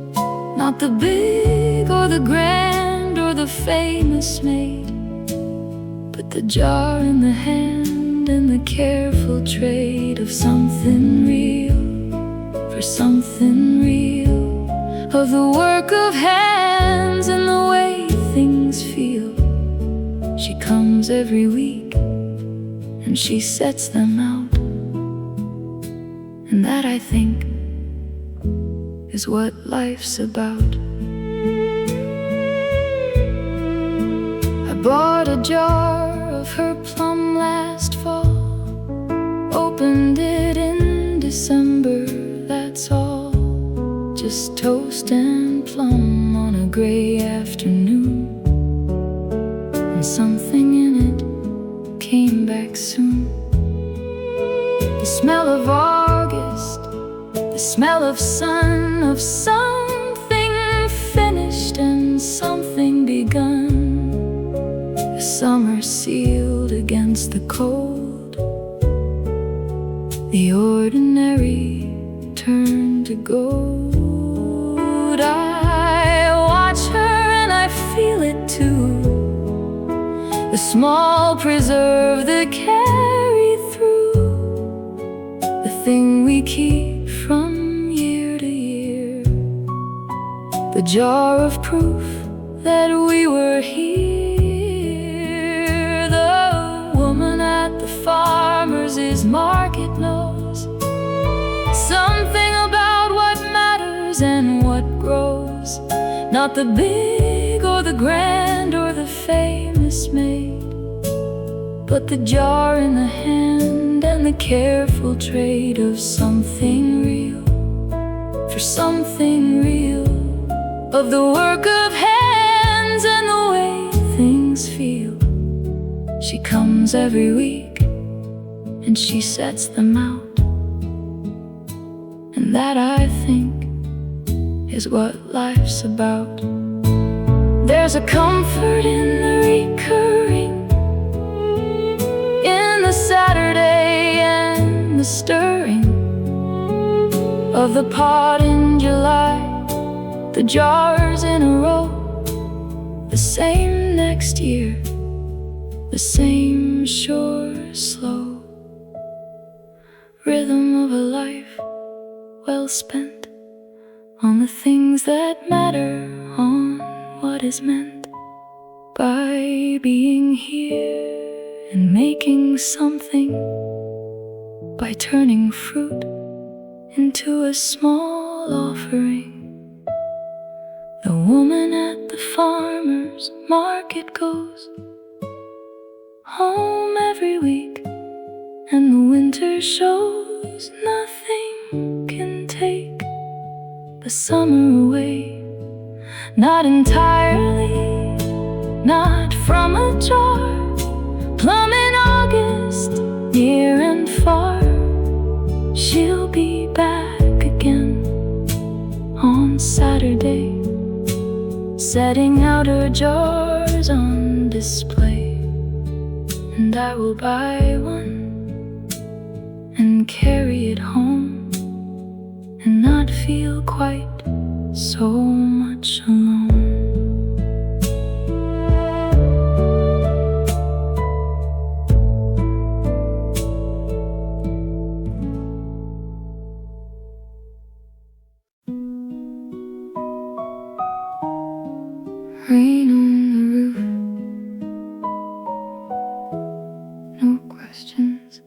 Not the big or the grand or the famous made, but the jar in the hand and the careful trade of something real for something real, of the work of hands and the way things feel. She comes every week and she sets them out, and that, I think, is what life's about. I bought a jar of her plum last fall, opened it in December, that's all. Just toast and plum on a gray afternoon, and something in it came back soon. The smell of August, the smell of sun, of something finished and something begun. The summer sealed against the cold, the ordinary turned to gold. I watch her and I feel it too, the small preserve that carried through, the thing we keep from year to year, the jar of proof that we were here. The woman at the farmer's market knows something about what matters and what grows. Not the big or the grand or the famous made, but the jar in the hand and the careful trade of something real for something real, of the work of hands and the way things feel. She comes every week and she sets them out, and that, I think, is what life's about. There's a comfort in the recurring, in the Saturday and the stirring of the pot in July, the jars in a row, the same next year, the same sure, slow rhythm of a life well spent on the things that matter, on what is meant by being here and making something, by turning fruit into a small offering. The woman at the farmer's market goes home every week, and the winter shows nothing can take the summer away. Not entirely, not from a jar, plum in August, near and far. She'll be back again on Saturday, setting out her jars on display, and I will buy one and carry it home and not feel quite so much alone. Rain on the roof, no questions.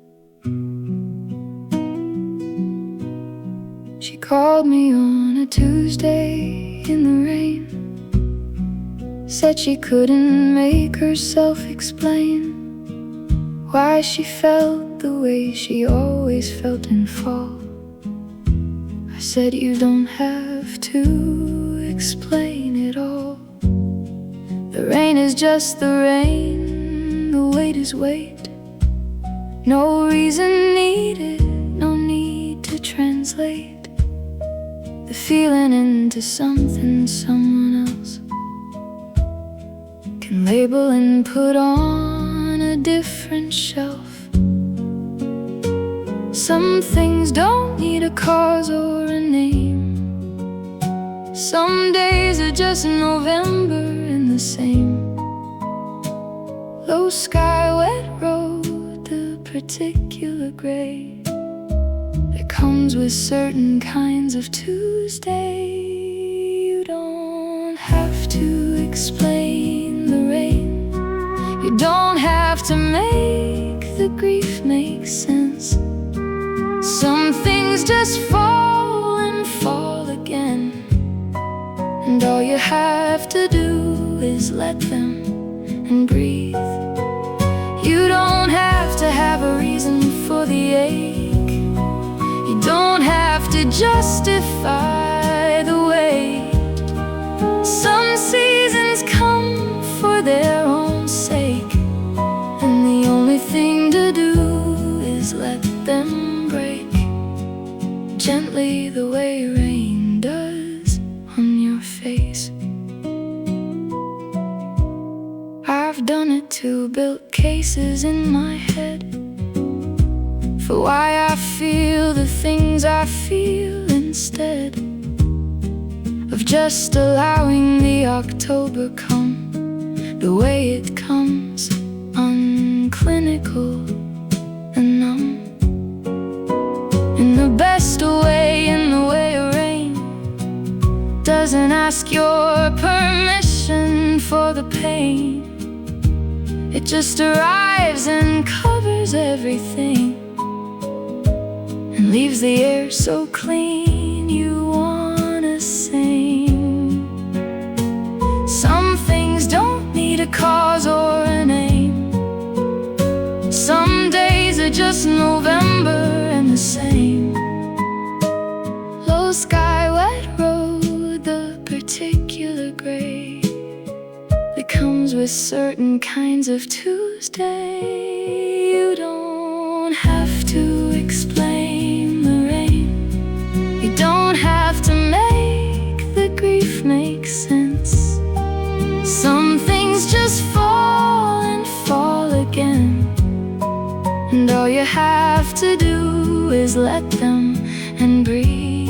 She called me on a Tuesday in the rain, said she couldn't make herself explain why she felt the way she always felt in fall. I said you don't have to explain it all. The rain is just the rain, the weight is weight. No reason needed, no need to translate the feeling into something someone else can label and put on a different shelf. Some things don't need a cause or a name. Some days are just November and the same. Low sky, wet road, the particular gray that comes with certain kinds of Tuesday. You don't have to explain the rain. You don't have to make the grief make sense. Some things just fall and fall again, and all you have to do is let them and breathe. You don't have to have a reason for the ache. You don't have to justify the wait. Some seasons come for their own sake, and the only thing to do is let them break gently, the way rain does on your face. I've done it too, built cases in my head for why I feel the things I feel, instead of just allowing the October come the way it comes, unclinical and numb. In the best way, in the way rain doesn't ask your permission for the pain. It just arrives and covers everything and leaves the air so clean you wanna sing. Some things don't need a cause or a name. Some days are just November and the same. Low sky, wet road, the particular gray that comes with certain kinds of Tuesday. You don't have to explain the rain. You don't have to make the grief make sense. Some things just fall and fall again, and all you have to do is let them and breathe.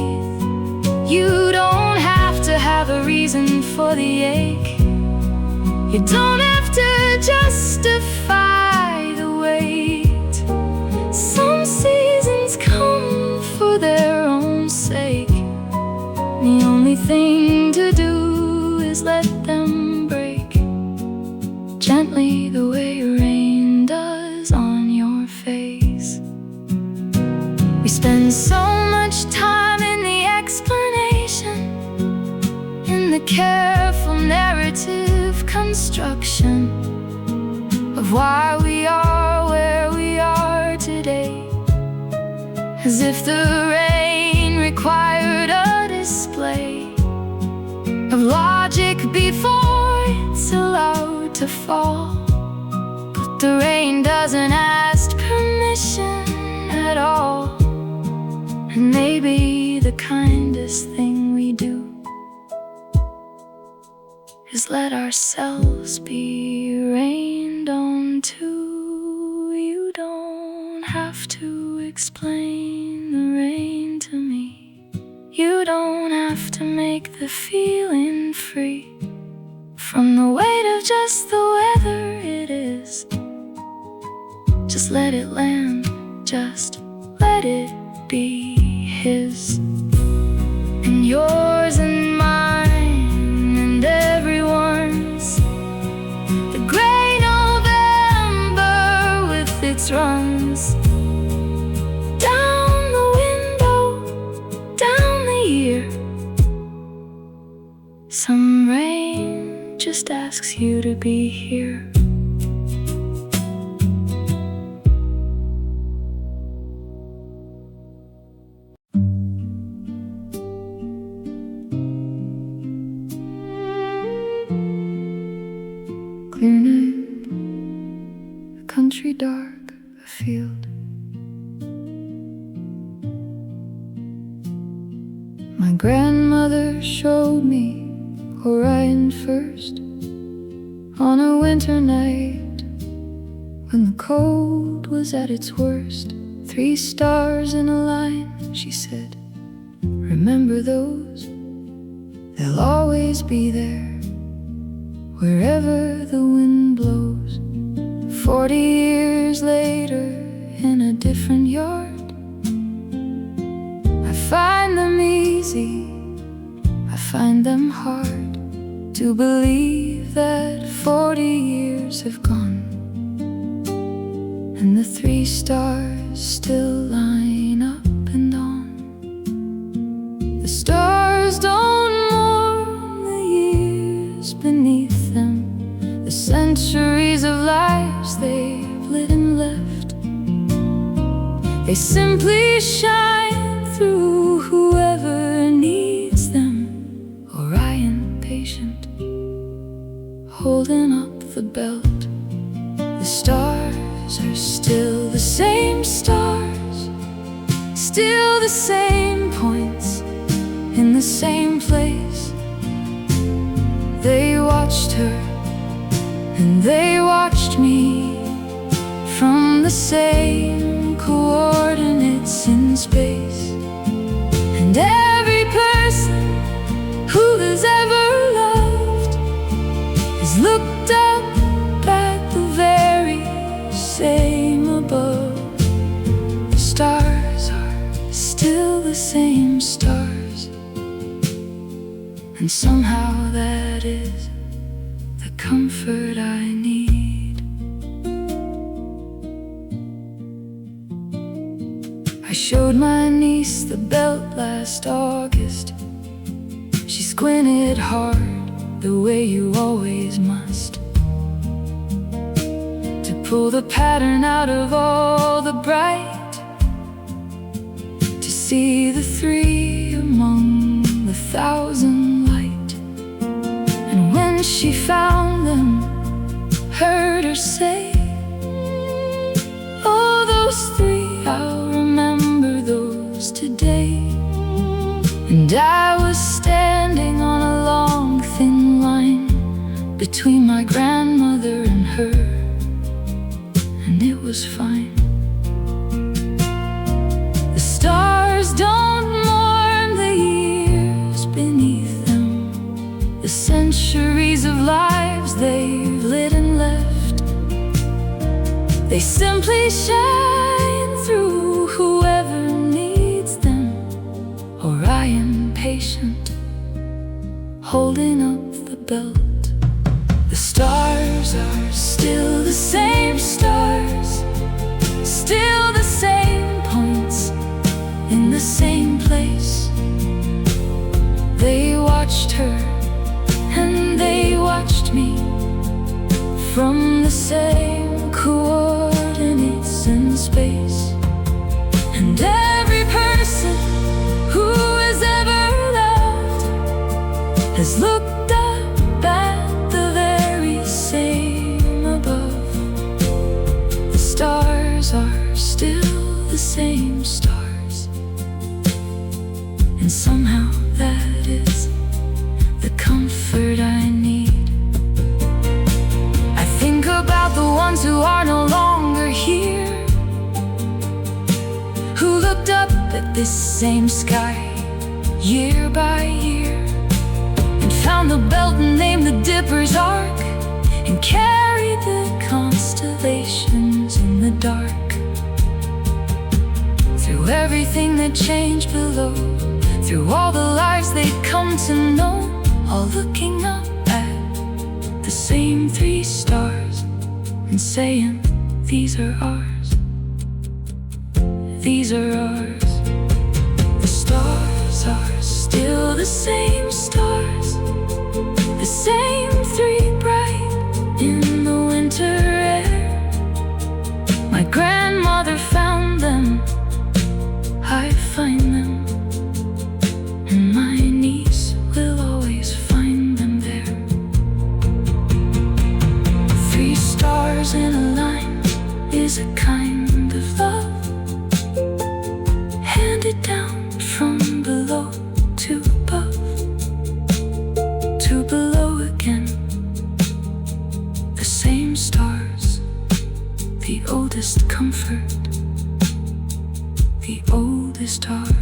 You don't have to have a reason for the ache. You don't have to justify the wait. Some seasons come for their own sake. The only thing to do is let them break gently, the way rain does on your face. We spend so much time in the explanation, in the careful narrative construction of why we are where we are today, as if the rain required a display of logic before it's allowed to fall. But the rain doesn't ask permission at all, and maybe the kindest thing we do is let ourselves be rained on too. You don't have to explain the rain to me. You don't have to make the feeling free from the weight of just the weather it is. Just let it land, just let it be his and yours and mine and everyone's. The gray November with its runs down the window, down the year. Some rain just asks you to be here. Clear night, a country dark, a field. My grandmother showed me Orion first on a winter night when the cold was at its worst. 3 stars in a line, she said, remember those? They'll always be there wherever the wind blows. 40 years later in a different yard, I find them easy, I find them hard to believe that 40 years have gone and the 3 stars still line up and on. The stars don't mourn the years beneath them, the centuries of lives they've lit and left. They simply shine through whoever needs them. Orion patient, holding up the belt. The stars are still the same stars, still the same points, in the same place. They watched her and they watched me from the same coordinates in space. And every person who has ever loved has looked up at the very same above. The stars are still the same stars, and somehow that is the comfort I need. I showed my niece the belt last August. She squinted hard, the way you always must, to pull the pattern out of all the bright, to see the 3 among the 1,000 light. And when she found them, heard her say, oh, those 3, I'll remember those today. And I was standing on a long, thin line between my grandmother and her, and it was fine. The stars don't mourn the years beneath them, the centuries of lives they've lit and left. They simply shine through whoever needs them. Orion patient, holding up the belt. The stars are still the same stars, still the same points, in the same place. They watched her and they watched me from the same coordinates in space. And every person who has ever loved has looked up at the very same above. The stars are still the same stars, and somehow that is the comfort I need. I think about the ones who are no longer here, at this same sky year by year, and found the belt and named the Dipper's Arc, and carried the constellations in the dark. Through everything that changed below, through all the lives they'd come to know, all looking up at the same 3 stars and saying, these are ours, these are ours. The stars are still the same stars, the same 3 bright in the winter air. My grandmother found them, I find them, and my niece will always find them there. 3 stars in a line is a kind of love, handed down from below to above, to below again. The same stars, the oldest comfort, the oldest stars.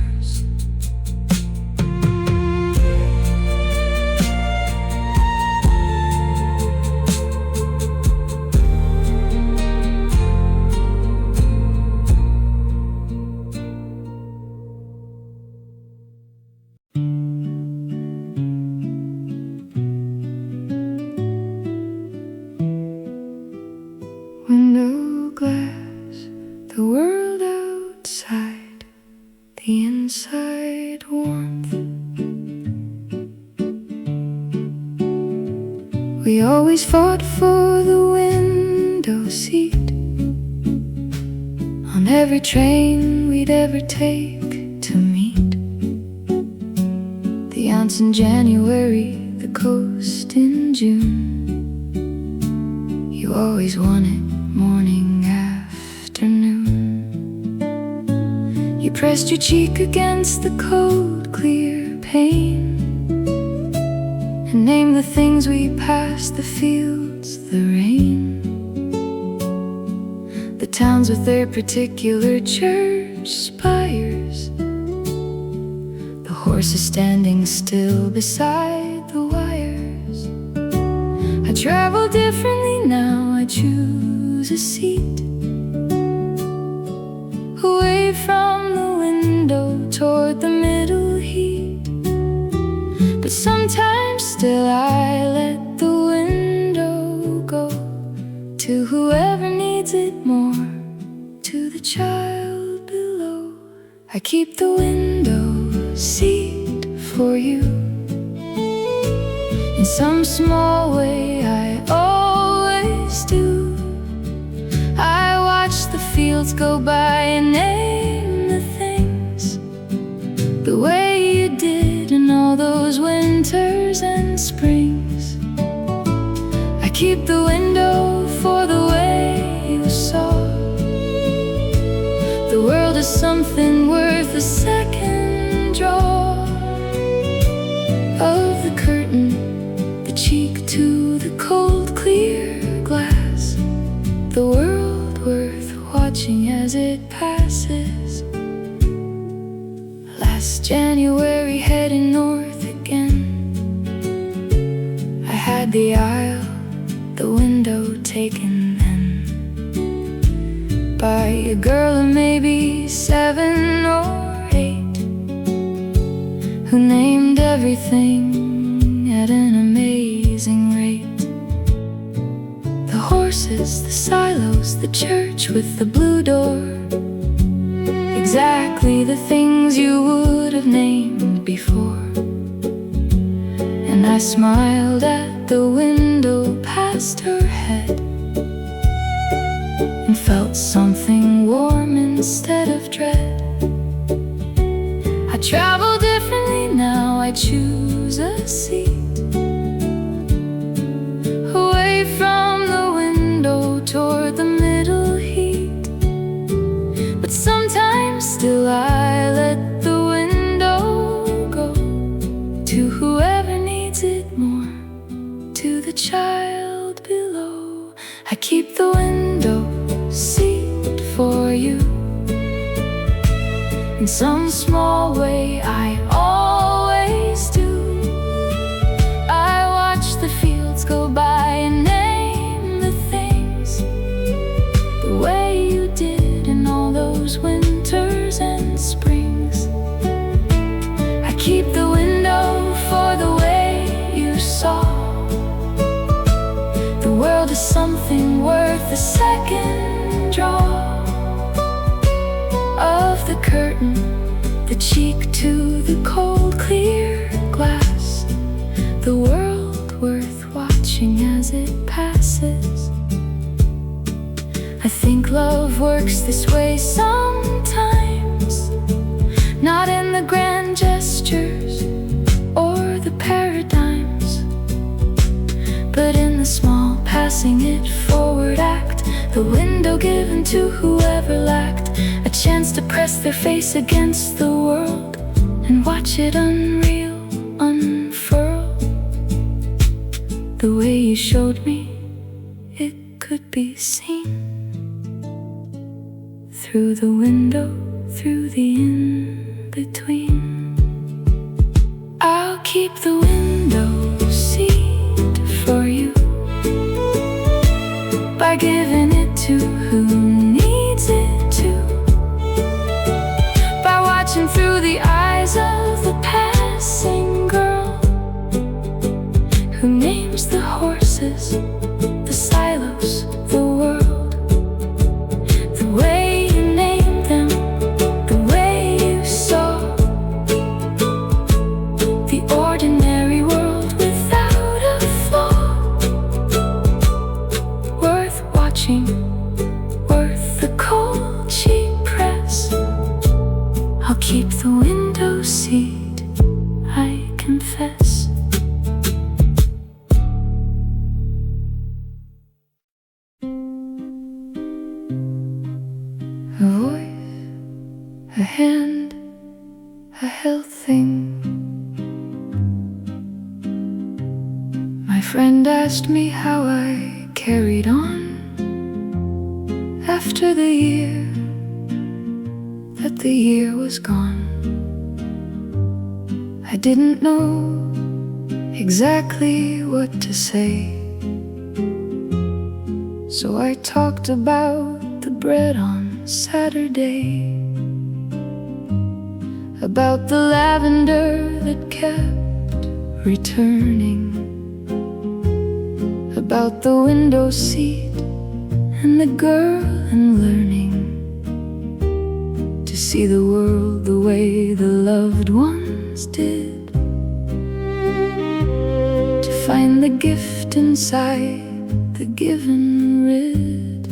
Window glass, the world outside, the inside warmth. We always fought for the window seat on every train we'd ever take to meet. The aunts in January, the coast in June. You always wanted morning, afternoon. You pressed your cheek against the cold, clear pane, and named the things we passed, the fields, the rain, the towns with their particular church spires, the horses standing still beside the wires. I travel differently now, I choose a seat away from the window toward the middle heat. But sometimes still I let the window go to whoever needs it more, to the child below. I keep the window seat for you. In some small way I always do. I watch the fields go by and name the things the way you did in all those winters and springs. I keep the window for the way you saw the world is something worth a second draw of the curtain, the cheek to the cold clear glass, the world worth watching as it passes. Last January heading north again, I had the aisle, the window taken then by a girl of maybe 7 or 8, who named everything at an amazing rate. The horses, the silos, the church with the blue door, exactly the things you would have named before. And I smiled at the window past her head and felt something warm instead of dread. I travel differently now, I choose a seat away from the window toward the middle heat. But sometimes still I let the window go to whoever needs it more, to the child below. I keep the window seat for you. In some small way I always do. I watch the fields go by and name the things the way you did in all those winters and springs. I keep the window for the way you saw the world is something worth a second draw of the curtain, the cheek to the cold clear glass, the world worth watching as it passes. I think love works this way sometimes, not in the grand gestures or the paradigms, but in the small passing it forward act, the window given to whoever lacked a chance to press their face against the world and watch it unreal unfurl. The way you showed me it could be seen through the window, through the in-between. I'll keep the window seat for you by giving it to who needs it to, by watching through the eyes of the passing girl who names the horses, the silos, the world, the way you named them, the way you saw the ordinary world without a flaw, worth watching, worth the cold cheap press. I'll keep the window seat, I confess. A voice, a hand, a health thing. My friend asked me how I carried on after the year that the year was gone. I didn't know exactly what to say, so I talked about the bread on Saturday, about the lavender that kept returning, about the window seat and the girl and learning to see the world the way the loved ones did, to find the gift inside the given rid.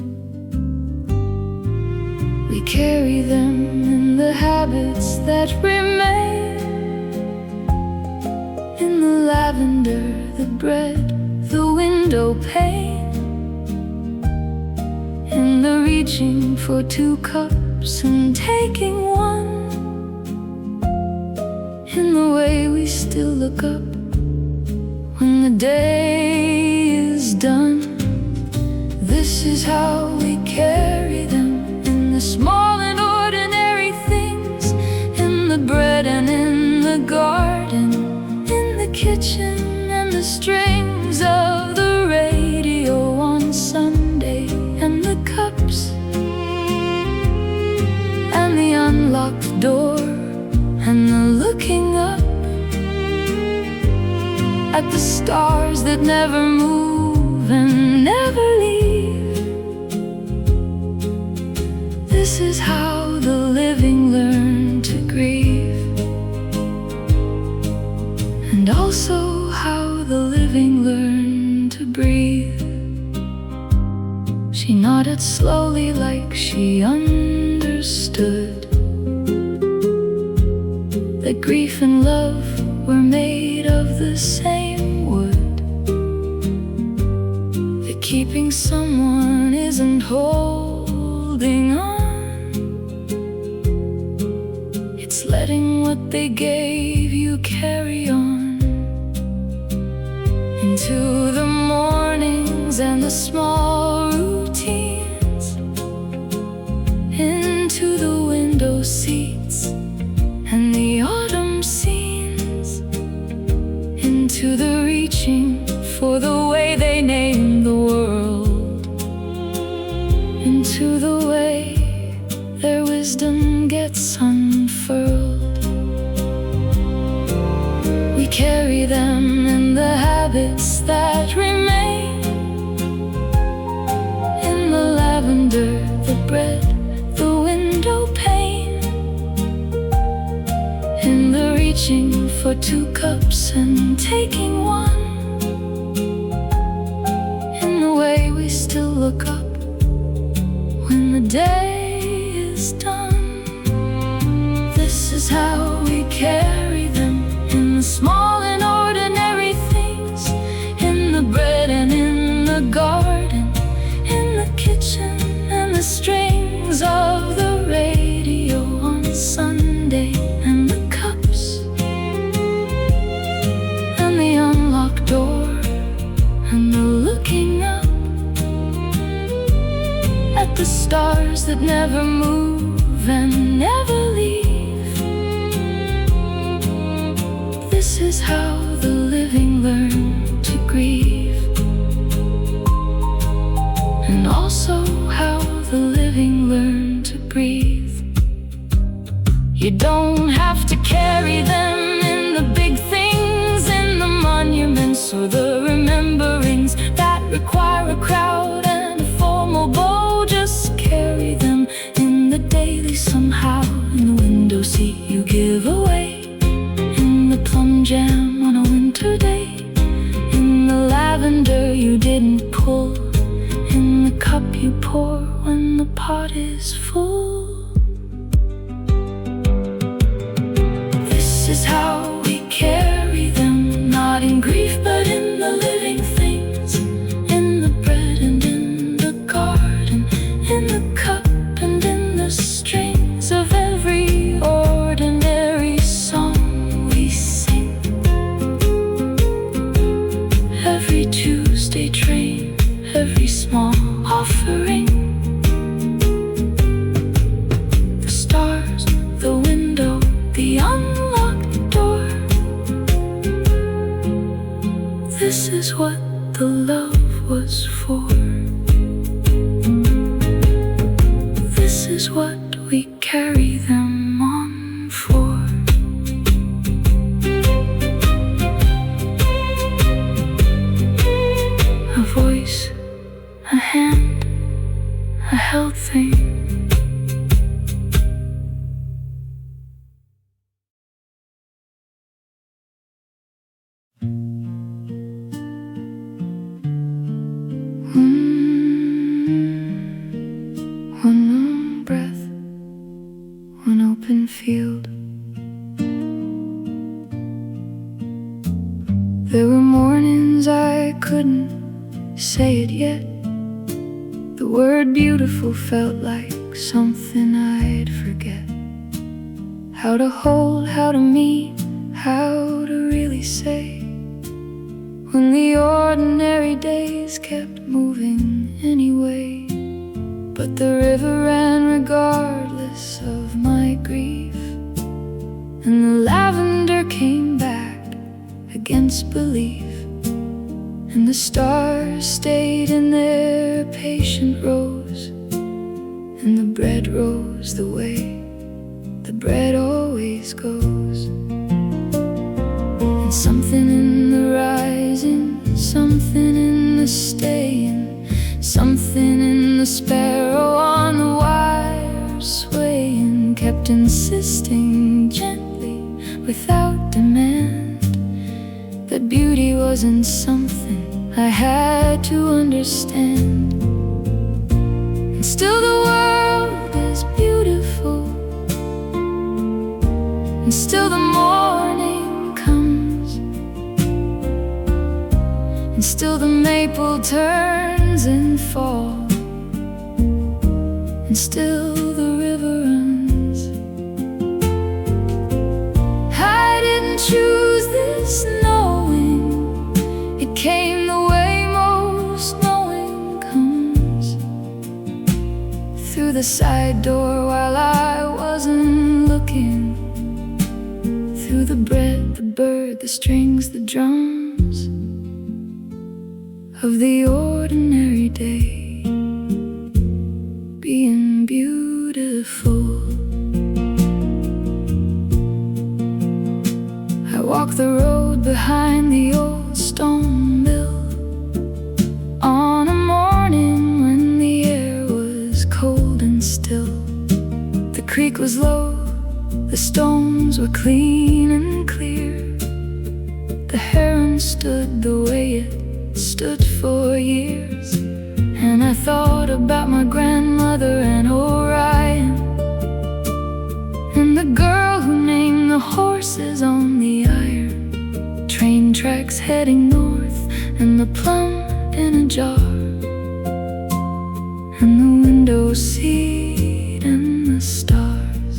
We carry them in the habits that remain, in the lavender, the bread, the window pane, in the reaching for 2 cups and taking one, in the way we still look up when the day is done. This is how we carry them, in the small and ordinary things, in the bread and in the garden, in the kitchen and the strings of the radio on Sunday, and the cups and the unlocked door and the looking up at the stars that never move and never leave. This is how the living learn to grieve, and also how the living learn to breathe. She nodded slowly like she understood that grief and love were made of the same wood, that keeping someone isn't holding on, it's letting what they gave you carry on into the mornings and the small routines, into the window seats to the reaching for the way they name the world, into the way their wisdom gets unfurled. We carry them in the habits that remain, in the lavender, the bread, the window pane, in the reaching for 2 cups and taking 1, in the way we still look up when the day is done. This is how we carry them, in the small and ordinary things, in the bread and in the garden, in the kitchen and the strings of the radio on Sunday, and the cups and the unlocked door and the looking up at the stars that never move and never leave. This is how the living learn to grieve, and also how the living learn to breathe. You don't have to carry them in the big things, in the monuments or the rememberings that require a crowd and a formal bow. Just carry them in the daily somehow, in the window seat you give away, in the plum jam on a winter day, in the lavender you didn't pull, in the cup you pour when the pot is full. This is how we carry them, not in grief but in the living things, in the bread and in the garden, in the cup and in the strings of every ordinary song we sing, every Tuesday train, every small offering, the stars, the window, the unlocked door. This is what the love was for. This is what we carry them on for. A voice, a hand, a held thing. One long breath, one open field. There were mornings I couldn't say it yet. The word beautiful felt like something I'd forget. How to hold, how to meet, how to really say, when the ordinary days kept moving anyway. But the river ran regardless of my grief, and the lavender came back against belief, and the stars stayed in their patient rows, and the bread rose the way the bread always goes. And something in the rising, something in the staying, something in the sparrow on the wire swaying, kept insisting gently without demand that beauty wasn't something I had to understand. And still the world is beautiful, and still the morning comes, and still the maple turns in fall, and still the river runs. I didn't choose this knowing, it came the way most knowing comes, through the side door while I wasn't looking, through the bread, the bird, the strings, the drum. arms of the ordinary day being beautiful. I walk the road behind the old stone mill on a morning when the air was cold and still. The creek was low, the stones were clean and clear. The heron stood the way it stood for years. And I thought about my grandmother and Orion, and the girl who named the horses on the iron train tracks heading north, and the plum in a jar, and the window seat and the stars.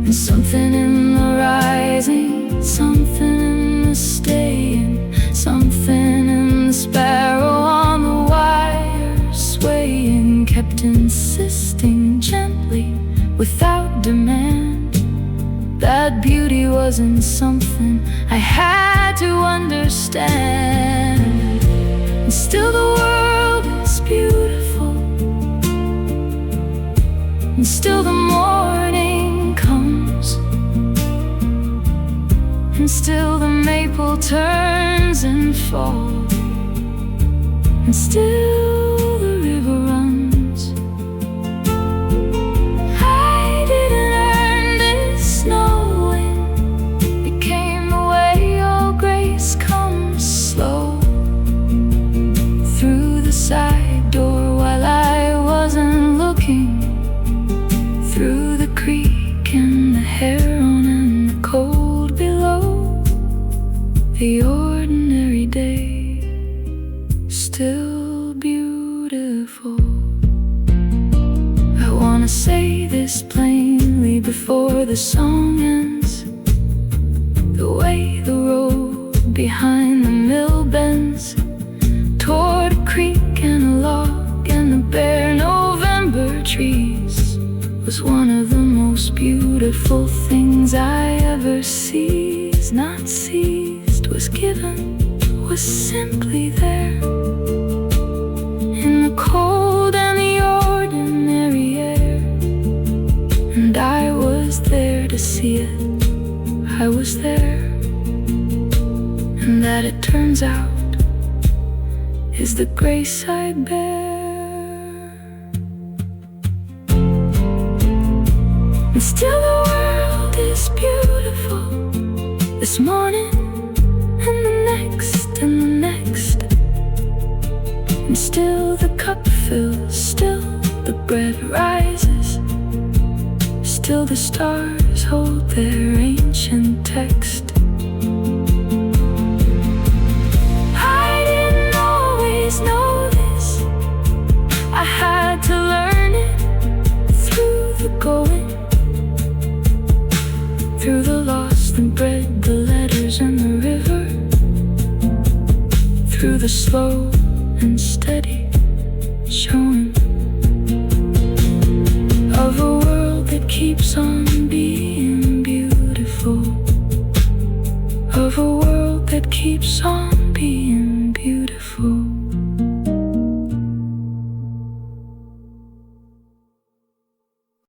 And something in the rising, something in the staying, something in the sparrow on the wire swaying kept insisting gently without demand that beauty wasn't something I had to understand. And still the world is beautiful, and still the morning comes, and still the maple turns and falls, and still the river runs. I didn't earn this knowing, it came the way all grace comes slow through the side door while I wasn't looking, through the creek and the heron and the cold below. The ordinary day, still beautiful. I wanna say this plainly before the song ends. The way the road behind the mill bends toward a creek and a log and the bare November trees was one of the most beautiful things I ever seized, not seized, was given, was simply there in the cold and the ordinary air. And I was there to see it, I was there. And that, it turns out, is the grace I bear. And still the world is beautiful, this morning and the next and the next. And still the cup fills, still the bread rises, still the stars hold their ancient text. I didn't always know this, I had to learn it through the going, through the lost and bread, the letters and the river, through the slow and steady showing of a world that keeps on being beautiful, of a world that keeps on